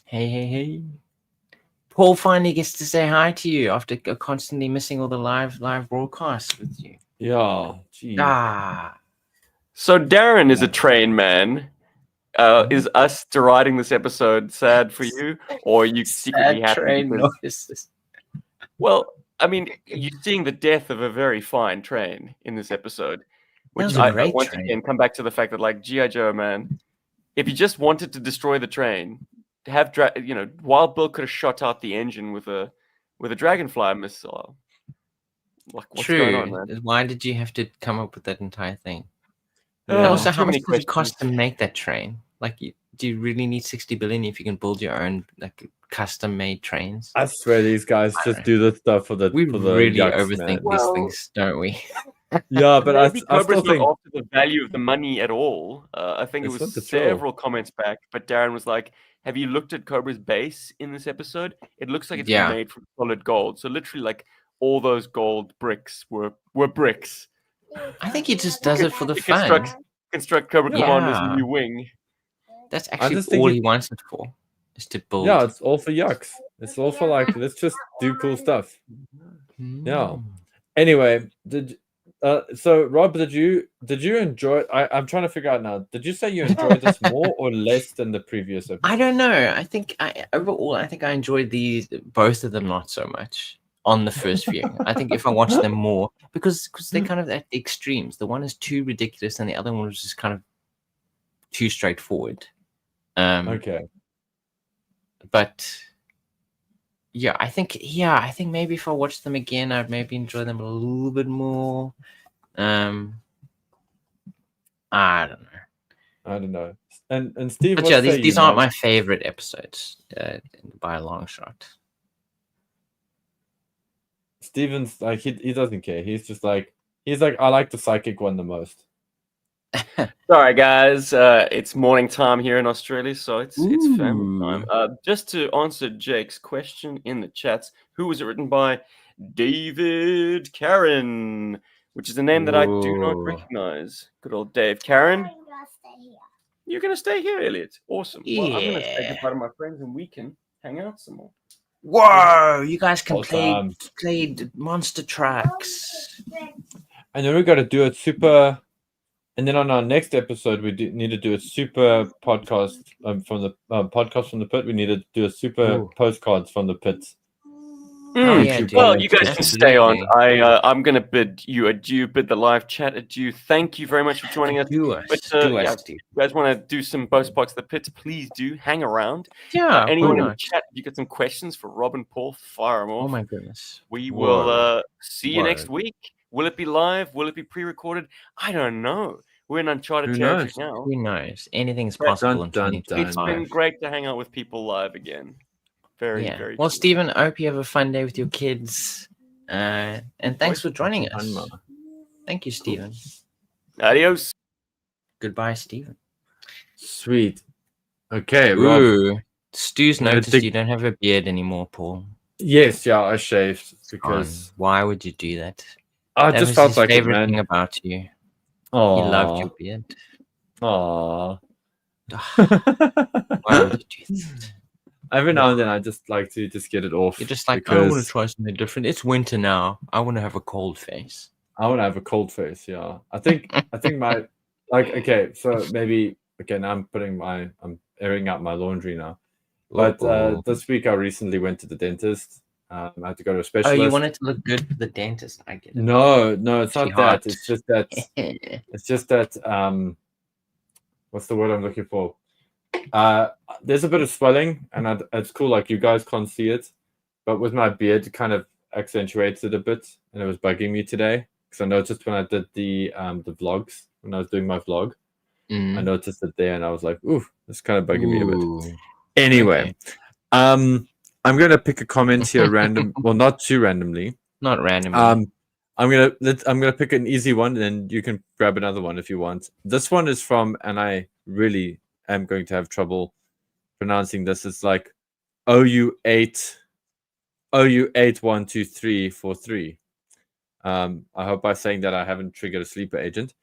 Hey. Paul finally gets to say hi to you after constantly missing all the live broadcasts with you. Yeah, gee. So Darren is a train man. Is us deriding this episode sad for you, or are you secretly Sad happy? train Because, noises. well, I mean, you're seeing the death of a very fine train in this episode, That which was a I great once train. again come back to the fact that, like, G.I. Joe, man, if you just wanted to destroy the train, have Wild Bill could have shot out the engine with a dragonfly missile. Like, what's going on, man? Why did you have to come up with that entire thing? Yeah. And also, Too how much many does it cost questions. to make that train? Like, do you really need 60 billion if you can build your own like custom-made trains? I swear these guys I just don't do this stuff for the We for the really yucks, overthink man. these Well, things, don't we? Yeah, but I Maybe still Cobra's not think after the value of the money at all. I think it It's was not the troll. several comments back, but Darren was like, "Have you looked at Cobra's base in this episode? It looks like it's been Yeah. made from solid gold. So literally, like all those gold bricks were bricks. I think he just does it for the He fun. construct Cobra Yeah. Commander's new wing. That's actually just think all it- he wants it for, is to build. yeah, it's all for yucks. It's all for like let's just do cool stuff. Yeah. Mm. Anyway, so Rob, did you enjoy? I'm trying to figure out now. Did you say you enjoyed this more or less than the previous episode? I don't know. I think overall, I think I enjoyed both of them not so much on the first viewing. I think if I watched them more, because they're kind of at the extremes. The one is too ridiculous, and the other one was just kind of too straightforward. Okay. But yeah, I think maybe if I watched them again, I'd maybe enjoy them a little bit more. I don't know. And Steve, But what yeah, say these you, aren't man? my favorite episodes by a long shot. Steven's like he doesn't care. He's like I like the psychic one the most. Sorry, guys. It's morning time here in Australia, so it's family time. Ooh. Just to answer Jake's question in the chats, who was it written by? David Karen, which is a name that I do not Ooh. recognize. Good old Dave Karen. I'm gonna stay here. You're gonna stay here, Elliot. Awesome. Well, I'm gonna say Yeah. goodbye to my friends, and we can hang out some more. Whoa! You guys can Awesome. play monster tracks. And then we got to do it super. And then on our next episode, we need to do a super podcast from the podcast from the pit. We need to do a super Ooh. postcards from the pit. Oh, yeah, YouTube dude. Well, you guys can stay on. Absolutely. I'm gonna bid you adieu, bid the live chat adieu. Thank you very much for joining us. Do us, But, do yeah, us, dude. you guys want to do some post box the pits? Please do hang around. Yeah, Anyone why in the not? chat, if you got some questions for Rob and Paul, fire them off. Oh my goodness. We Whoa. will see you Whoa. next week. Will it be live? Will it be pre-recorded? I don't know. We're in uncharted Who territory knows? now. Who knows? Anything's But- possible in Dun, dun, dun. It's been 2025. great to hang out with people live again. Very, Yeah. very Well, cool. Stephen, I hope you have a fun day with your kids. And thanks for joining us. Thank you, Stephen. Adios. Goodbye, Stephen. Sweet. Okay, Rob. Ooh. Stu's I'm gonna noticed dig- you don't have a beard anymore, Paul. Yes, yeah, I shaved because Why would you do that? I That just was felt his like it, favorite thing man. about you. Oh, He loved your beard. Aww. Why would you do that? Every now and then, I just like to just get it off. You're just like, I want because to try something different. It's winter now. I want to have a cold face. I want to have a cold face. Yeah, I think my okay. So maybe now I'm airing out my laundry now. But this week I recently went to the dentist. I had to go to a Oh, specialist. you want it to look good for the dentist? I get it. No, it's Actually not that. hot. It's just that. What's the word I'm looking for? There's a bit of swelling, and it's cool. Like you guys can't see it, but with my beard, it kind of accentuates it a bit, and it was bugging me today because I noticed when I did the vlogs, when I was doing my vlog, I noticed it there, and I was like, "Ooh, it's kind of bugging me a bit." Ooh. Anyway, I'm gonna pick a comment here random. Well, not too randomly. Not randomly. I'm gonna pick an easy one, and you can grab another one if you want. This one is from, and I really am going to have trouble pronouncing this. It's like OU8 1 2 3 4 3. I hope by saying that I haven't triggered a sleeper agent.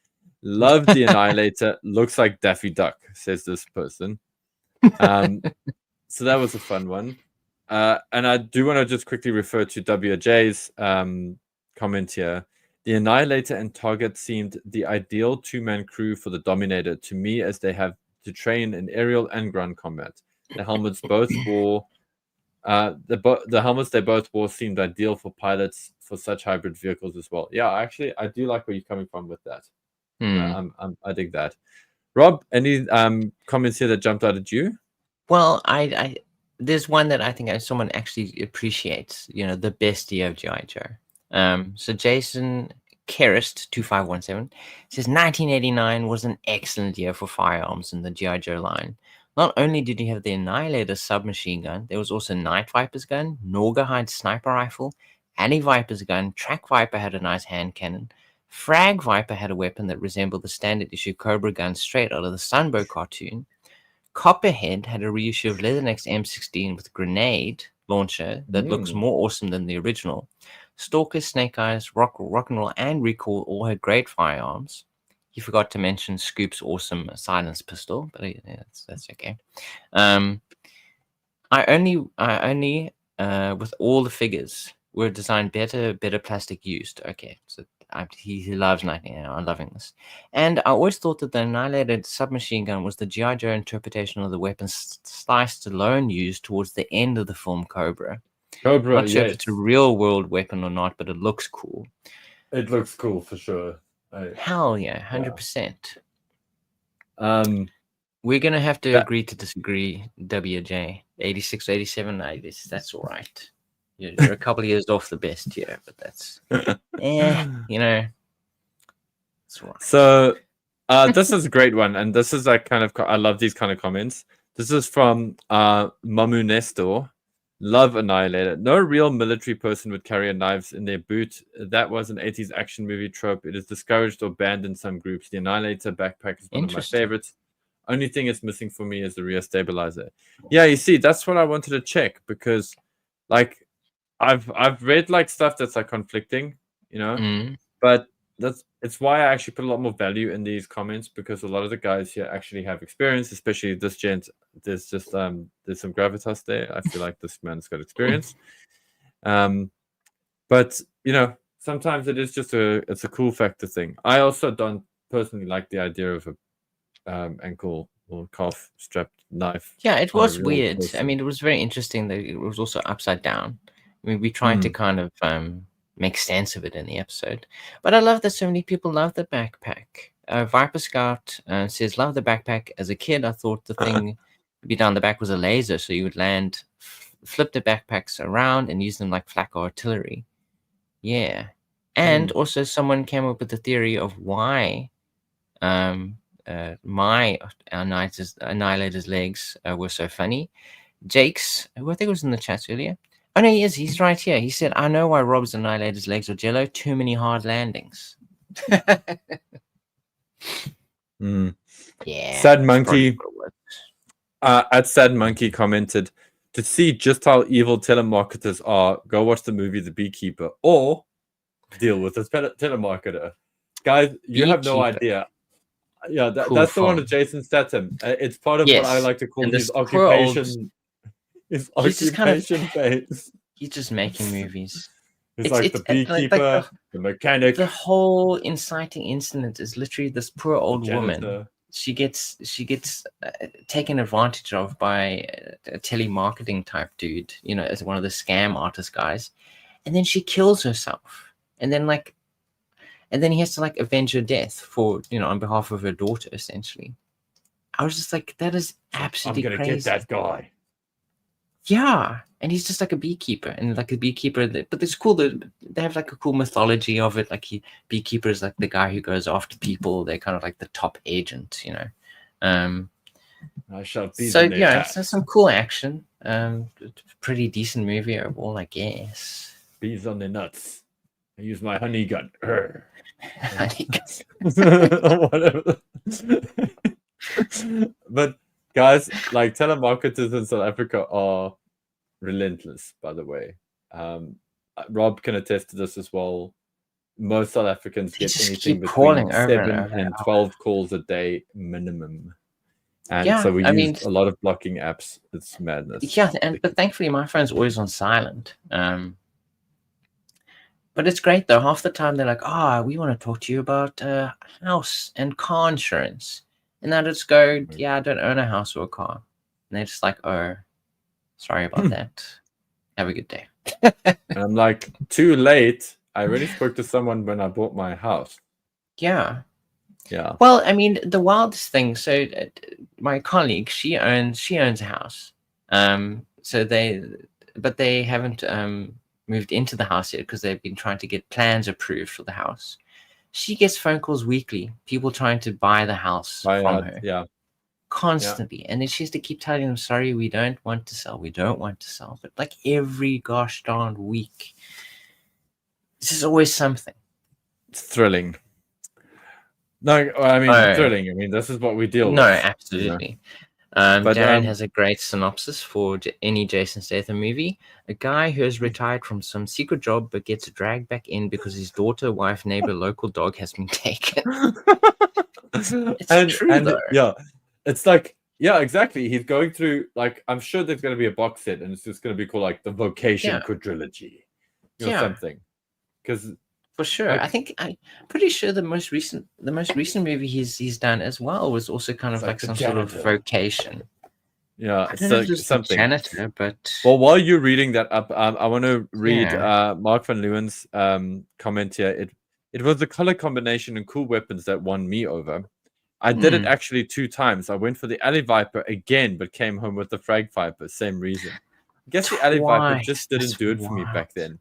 Love the Annihilator. Looks like Daffy Duck, says this person. So that was a fun one. And I do want to just quickly refer to WJ's comment here. The Annihilator and Target seemed the ideal two-man crew for the Dominator to me, as they have to train in aerial and ground combat. The helmets both wore the helmets they both wore seemed ideal for pilots for such hybrid vehicles as well. Yeah, actually, I do like where you're coming from with that. I dig that. Rob, any comments here that jumped out at you? Well, I there's one that I think someone actually appreciates. The bestie of G.I. Joe. So Jason Kerrist 2517 says 1989 was an excellent year for firearms in the G.I. Joe line. Not only did you have the Annihilator submachine gun, there was also Night Viper's gun, Naugahyde sniper rifle, Annie Viper's gun, Track Viper had a nice hand cannon, Frag Viper had a weapon that resembled the standard issue Cobra gun straight out of the Sunbow cartoon. Copperhead had a reissue of Leatherneck's M16 with grenade launcher that looks more awesome than the original. Stalker, Snake Eyes, Rock and Roll, and Recall all had great firearms. He forgot to mention Scoop's awesome silence pistol, but that's okay. I only with all the figures were designed better plastic used. Okay, so he loves 19. I'm loving this. And I always thought that the Annihilated submachine gun was the G.I. Joe interpretation of the weapon Slice Stallone used towards the end of the film Cobra. Not sure if it's a real world weapon or not, but it looks cool. It looks cool for sure. Hell yeah, 100%. We're gonna have to agree to disagree, WJ. 86, 87, that's all right. You're a couple of years off the best here, but that's it's all right. So this is a great one, and this is like kind of, I love these kind of comments. This is from Mamu Nestor. Love Annihilator. No real military person would carry knives in their boot. That was an 80s action movie trope. It is discouraged or banned in some groups. The Annihilator backpack is one of my favorites. Only thing it's missing for me is the rear stabilizer. Yeah, you see, that's what I wanted to check, because like I've read like stuff that's like conflicting, but it's why I actually put a lot more value in these comments, because a lot of the guys here actually have experience, especially this gent. There's just there's some gravitas there. I feel like this man's got experience. But sometimes it is just it's a cool factor thing. I also don't personally like the idea of a ankle or calf strapped knife. Yeah, it was weird. I mean, it was very interesting that it was also upside down. I mean, we tried to kind of make sense of it in the episode. But I love that so many people love the backpack. Viper Scout says, love the backpack. As a kid, I thought the thing be down the back was a laser, so you would land, flip the backpacks around and use them like flak artillery. Yeah. And also someone came up with the theory of why my Annihilator's legs were so funny. Jake's, who I think was in the chat earlier. Oh, no, he is. He's right here. He said, I know why Rob's Annihilator's legs are jello. Too many hard landings. Yeah. Sad Monkey. At Sad Monkey commented, to see just how evil telemarketers are, go watch the movie The Beekeeper or deal with this telemarketer. Guys, you have no idea. Yeah, that's the one with Jason Statham. It's part of what I like to call his occupation. His occupation phase. He's just making movies. It's like the beekeeper, the mechanic. The whole inciting incident is literally this poor old woman. She gets taken advantage of by a telemarketing type dude, as one of the scam artist guys, and then she kills herself, and then he has to avenge her death for on behalf of her daughter. Essentially, I was just like, that is absolutely crazy. I'm gonna get that guy. Yeah, and he's just like a beekeeper, and like a beekeeper. But it's cool that they have like a cool mythology of it. Like beekeeper is like the guy who goes after people. They're kind of like the top agent, I shall be. So yeah, it's some cool action. Pretty decent movie overall, I guess. Bees on their nuts. I use my honey gun. Honey gun. Whatever. But guys, like telemarketers in South Africa are relentless, by the way. Rob can attest to this as well. most South Africans They get just anything keep between calling over 7 and over. and 12 calls a day minimum. And Yeah, so we I use mean, a lot of blocking apps. It's madness. yeah, but thankfully my phone's always on silent. But it's great though. Half the time they're like, we want to talk to you about house and car insurance. And I just go, yeah, I don't own a house or a car. And they're just like, oh, sorry about that. Have a good day. And I'm like, too late. I already spoke to someone when I bought my house. Yeah. Yeah. Well, I mean, the wildest thing. So my colleague, she owns a house. But they haven't moved into the house yet because they've been trying to get plans approved for the house. She gets phone calls weekly, people trying to buy the house from her. Yeah. Constantly. And then she has to keep telling them, sorry, we don't want to sell. We don't want to sell. But like every gosh darn week, this is always something. It's thrilling. No, I mean, thrilling. I mean, this is what we deal with. No, absolutely. But, Darren has a great synopsis for any Jason Statham movie. A guy who has retired from some secret job but gets dragged back in because his daughter, wife, neighbor, local dog has been taken. It's true, though. Yeah, it's like, yeah, exactly. He's going through, like, I'm sure there's going to be a box set and it's just going to be called, like, the Vocation Quadrilogy or something. Because for sure, like, I'm pretty sure the most recent movie he's done as well was also kind of like some sort of vocation. Yeah, I don't know if it's something. Janitor, but well, while you're reading that up, I want to read Mark van Leeuwen's comment here. It was the color combination and cool weapons that won me over. I did it actually 2 times. I went for the Alley Viper again, but came home with the Frag Viper. Same reason. I guess the Alley Viper just didn't do it for me back then.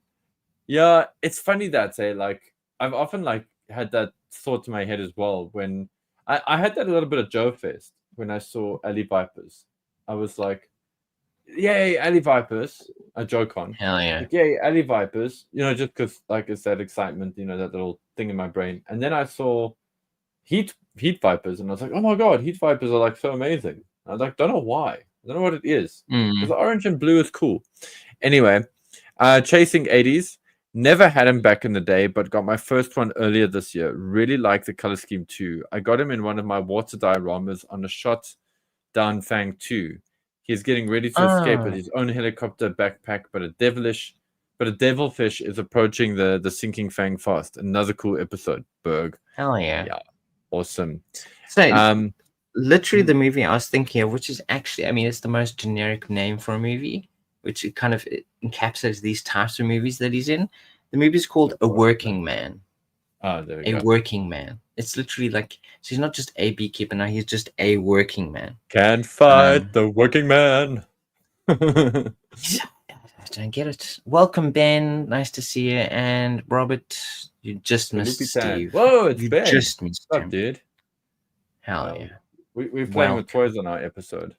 Yeah, it's funny that like I've often like had that thought in my head as well when I had that a little bit of Joe Fest when I saw Alley Vipers. I was like, yay, Alley Vipers, a joke on. Hell yeah. Like, yay, Alley Vipers, just because like it's that excitement, that little thing in my brain. And then I saw Heat Vipers and I was like, oh my god, Heat Vipers are like so amazing. I was like, don't know why. I don't know what it is. Because the orange and blue is cool. Anyway, Chasing 80s. Never had him back in the day, but got my first one earlier this year. Really like the color scheme too. I got him in one of my water dioramas on a shot down Fang 2. He's getting ready to escape with his own helicopter backpack, but a devilfish is approaching the sinking Fang fast. Another cool episode, Berg. Hell yeah. Yeah. Awesome. So literally the movie I was thinking of, which is actually, I mean, it's the most generic name for a movie, which it kind of encapsulates these types of movies that he's in. The movie is called A Working Man. Oh, there we go. A Working Man. It's literally like, so he's not just a beekeeper now, he's just a working man. Can't fight the working man. I don't get it. Welcome, Ben. Nice to see you. And Robert, you just missed Steve. Whoa, it's Ben. Just missed What's up, him. dude? Hell yeah. We're playing with toys on our episode.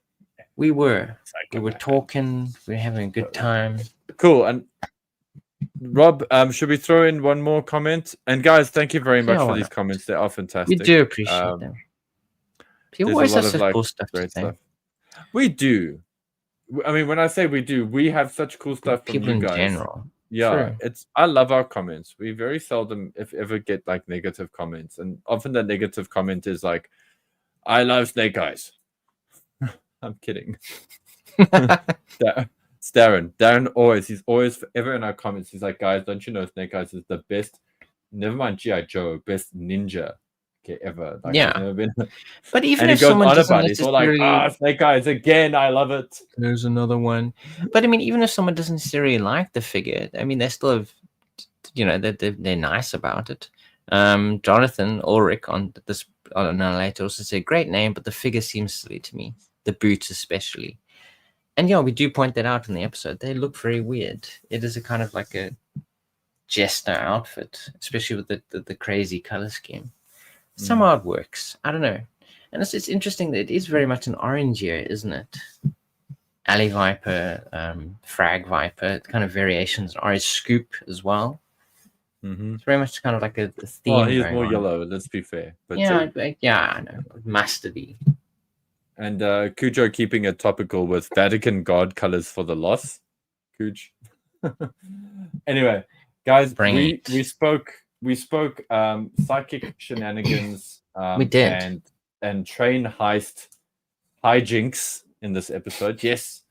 We were. We were talking. We were having a good time. Cool. And Rob, should we throw in one more comment? And guys, thank you very much for these comments. They are fantastic. We do appreciate them. People always have such cool stuff to say. We do. I mean, when I say we do, we have such cool stuff from people you guys. in general. Yeah, I love our comments. We very seldom, if ever, get like negative comments, and often the negative comment is like, "I love Snake Eyes." I'm kidding. It's Darren. He's always forever in our comments. He's like, guys, don't you know Snake Eyes is the best? Never mind G.I. Joe, best ninja ever. Like, yeah. Been... But even if someone doesn't necessarily... like, Snake Eyes again, I love it. There's another one. But I mean, even if someone doesn't necessarily like the figure, I mean, they still have, they're nice about it. Jonathan Ulrich on later also said, great name, but the figure seems silly to me. The boots especially. And yeah, we do point that out in the episode. They look very weird. It is a kind of like a jester outfit, especially with the crazy color scheme. Somehow it works. I don't know. And it's interesting that it is very much an orange year, isn't it? Alley Viper, Frag Viper, kind of variations. Orange Scoop as well. Mm-hmm. It's very much kind of like a theme. Well, he's more yellow, let's be fair. But yeah, I know. Mustardy. And Cujo keeping it topical with Vatican God colors for the loss. Cuj. Anyway, guys, we spoke we spoke psychic shenanigans. We did. And train heist hijinks in this episode. Yes.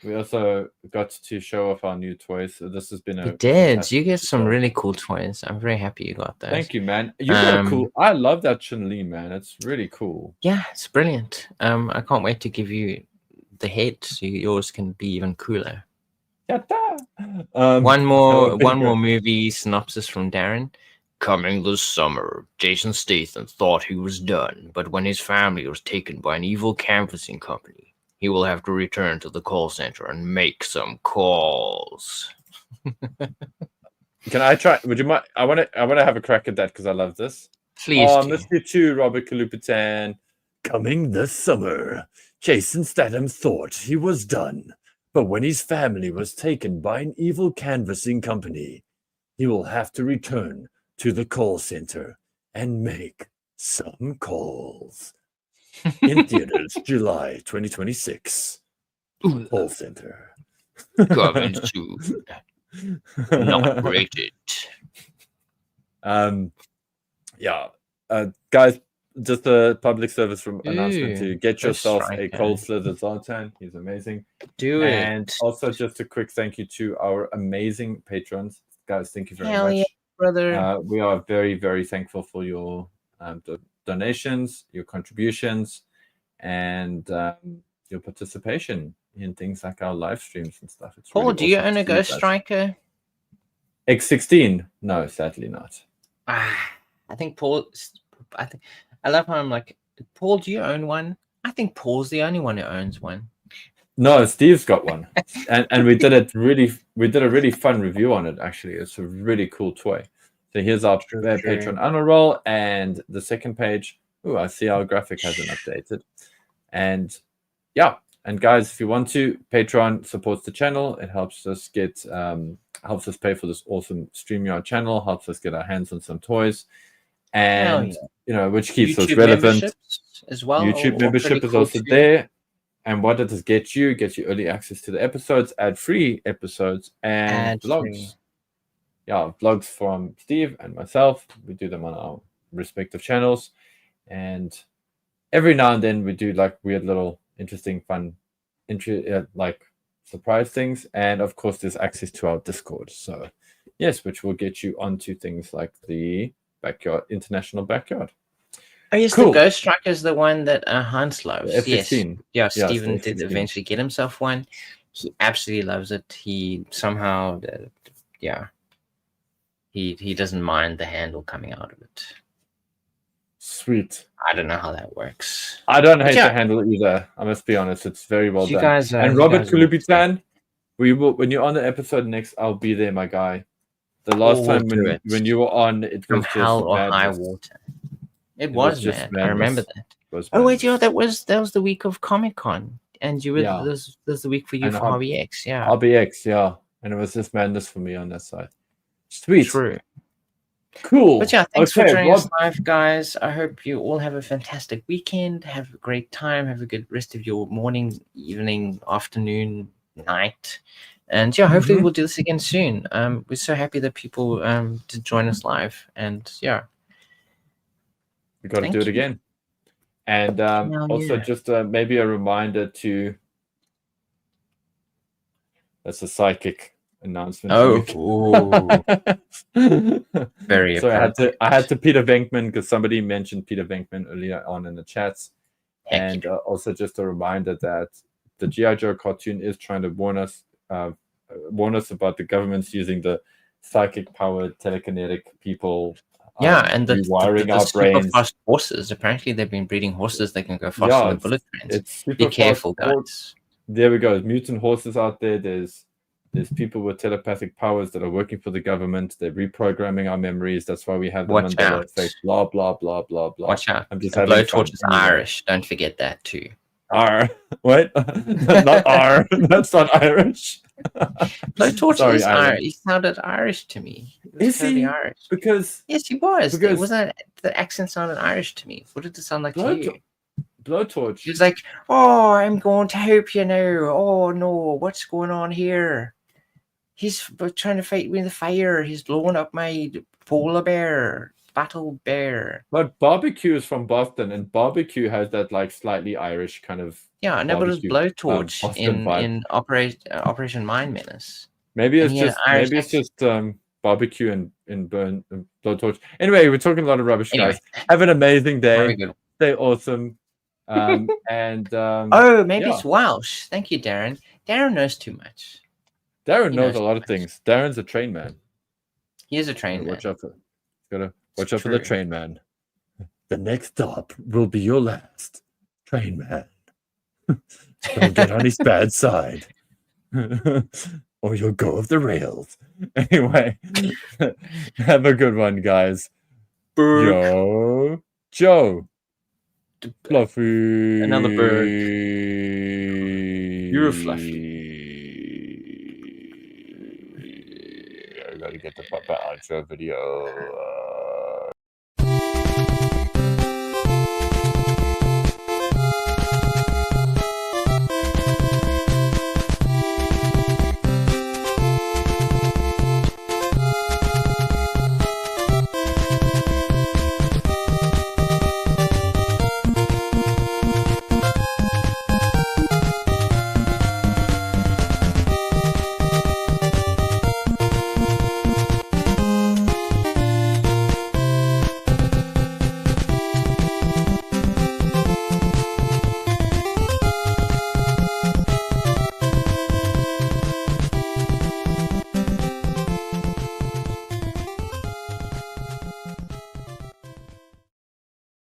We also got to show off our new toys. So this has been a You did. fantastic You get some episode. really cool toys. I'm very happy you got those. Thank you, man. You got a cool. I love that Chun-Li, man. It's really cool. Yeah, it's brilliant. I can't wait to give you the head so yours can be even cooler. One more movie synopsis from Darren. Coming this summer, Jason Statham thought he was done, but when his family was taken by an evil canvassing company, he will have to return to the call center and make some calls. Can I try? Would you mind? I want to have a crack at that because I love this. Please do. Missed you too, Robert Kalupitan. Coming this summer, Jason Statham thought he was done, but when his family was taken by an evil canvassing company, he will have to return to the call center and make some calls. In theaters, July 2026. Call center. Coming soon. Not rated. Guys, just a public service from announcement to get go yourself a Striker. Cold Slither Zoltan. He's amazing. Do And it. also just a quick thank you to our amazing patrons. Guys, thank you very Hell much. yeah, brother. We are very, very thankful for your donations, your contributions, and your participation in things like our live streams and stuff. It's Paul, really do you awesome own to a see you Ghost guys. Striker? X16? No, sadly not. I think Paul. I love how I'm like, Paul, do you own one? I think Paul's the only one who owns one. No, Steve's got one, and we did a really fun review on it. Actually, it's a really cool toy. So here's our Patreon honor roll, and the second page. Oh, I see our graphic hasn't updated, and yeah. And guys, if you want to, Patreon supports the channel. It helps us get helps us pay for this awesome StreamYard channel. Helps us get our hands on some toys, and which keeps us YouTube relevant. memberships as well. YouTube are membership pretty is cool also too. there. And what does it get you? It gets you early access to the episodes, ad-free episodes, and vlogs. Ad-free. Yeah, vlogs from Steve and myself. We do them on our respective channels, and every now and then we do like weird little interesting, fun, like surprise things. And of course, there's access to our Discord. So yes, which will get you onto things like the international backyard. Oh yes, Cool. the Ghost Striker is the one that Hans loves. The Yes, F-15. yeah. it's the Stephen did F-15. eventually get himself one. He absolutely loves it. He somehow, he doesn't mind the handle coming out of it. Sweet. I don't know how that works. I don't hate yeah. the handle either. I must be honest. It's very well You done. guys, And you Robert guys will- Kulupitan, we will when you're on the episode next, I'll be there, my guy. The last We'll time do it. when you were on, it From was just hell or high madness. water. It was was, just man. I madness. remember that. It was Oh wait, madness. that was the week of Comic Con, and you were Yeah. this was the week for you And for I'll- RBX. Yeah, RBX, yeah. And it was just madness for me on that side. Sweet. true. Cool. But yeah, thanks for Okay, joining Rob- us live, guys. I hope you all have a fantastic weekend. Have a great time. Have a good rest of your morning, evening, afternoon, night. And yeah, hopefully we'll do this again soon. We're so happy that people did join us live. And yeah, We got to Thank do it you. again. And Hell also yeah. just maybe a reminder to that's a psychic announcement. Very So appropriate. I had to Peter Venkman because somebody mentioned Peter Venkman earlier on in the chats. Heck And also just a reminder that the G.I. Joe cartoon is trying to warn us about the government's using the psychic powered telekinetic people. Yeah, and the rewiring our super brains. fast horses. Apparently, they've been breeding horses that can go faster Yeah, than bullet trains. It's super Be fast careful, horse- guys. There we go. Mutant horses out there. There's people with telepathic powers that are working for the government. They're reprogramming our memories. That's why we have the Watch Mandela out. effect. Blah blah blah blah blah. Watch out. I'm just The having fun. blowtorch is Anyway. Irish. Don't forget that too. R. What? Not R. That's not Irish. Blowtorch Sorry, is Ireland. Irish. He sounded Irish to me. He was Is totally he? Irish. Because Yes, he was. Because- Wasn't the accent sounded Irish to me? What did it sound like to Blowtorch- you? blowtorch. He was like, "Oh, I'm going to help you now. Oh no, what's going on here?" He's trying to fight me in the fire. He's blowing up my polar bear, battle bear. But barbecue is from Boston, and barbecue has that like slightly Irish kind of Yeah, and that was barbecue, blowtorch Boston vibe. in Operation Mind Menace. Maybe And it's he had just Irish barbecue and burn blowtorch. Anyway, we're talking a lot of rubbish, Anyway. guys. Have an amazing Very day. good. Stay awesome. Oh, maybe yeah. it's Welsh. Thank you, Darren. Darren knows too much. Darren He knows knows a lot too of much. things. Darren's a train man. He is a train man. Watch out for gotta watch It's out for the true. train man. The next stop will be your last. Train man. Don't get on his bad side. Or you'll go off the rails. Anyway, have a good one, guys. Yo, Joe. Fluffy. Another bird. You're Fluffy. I gotta get the Papa outro video.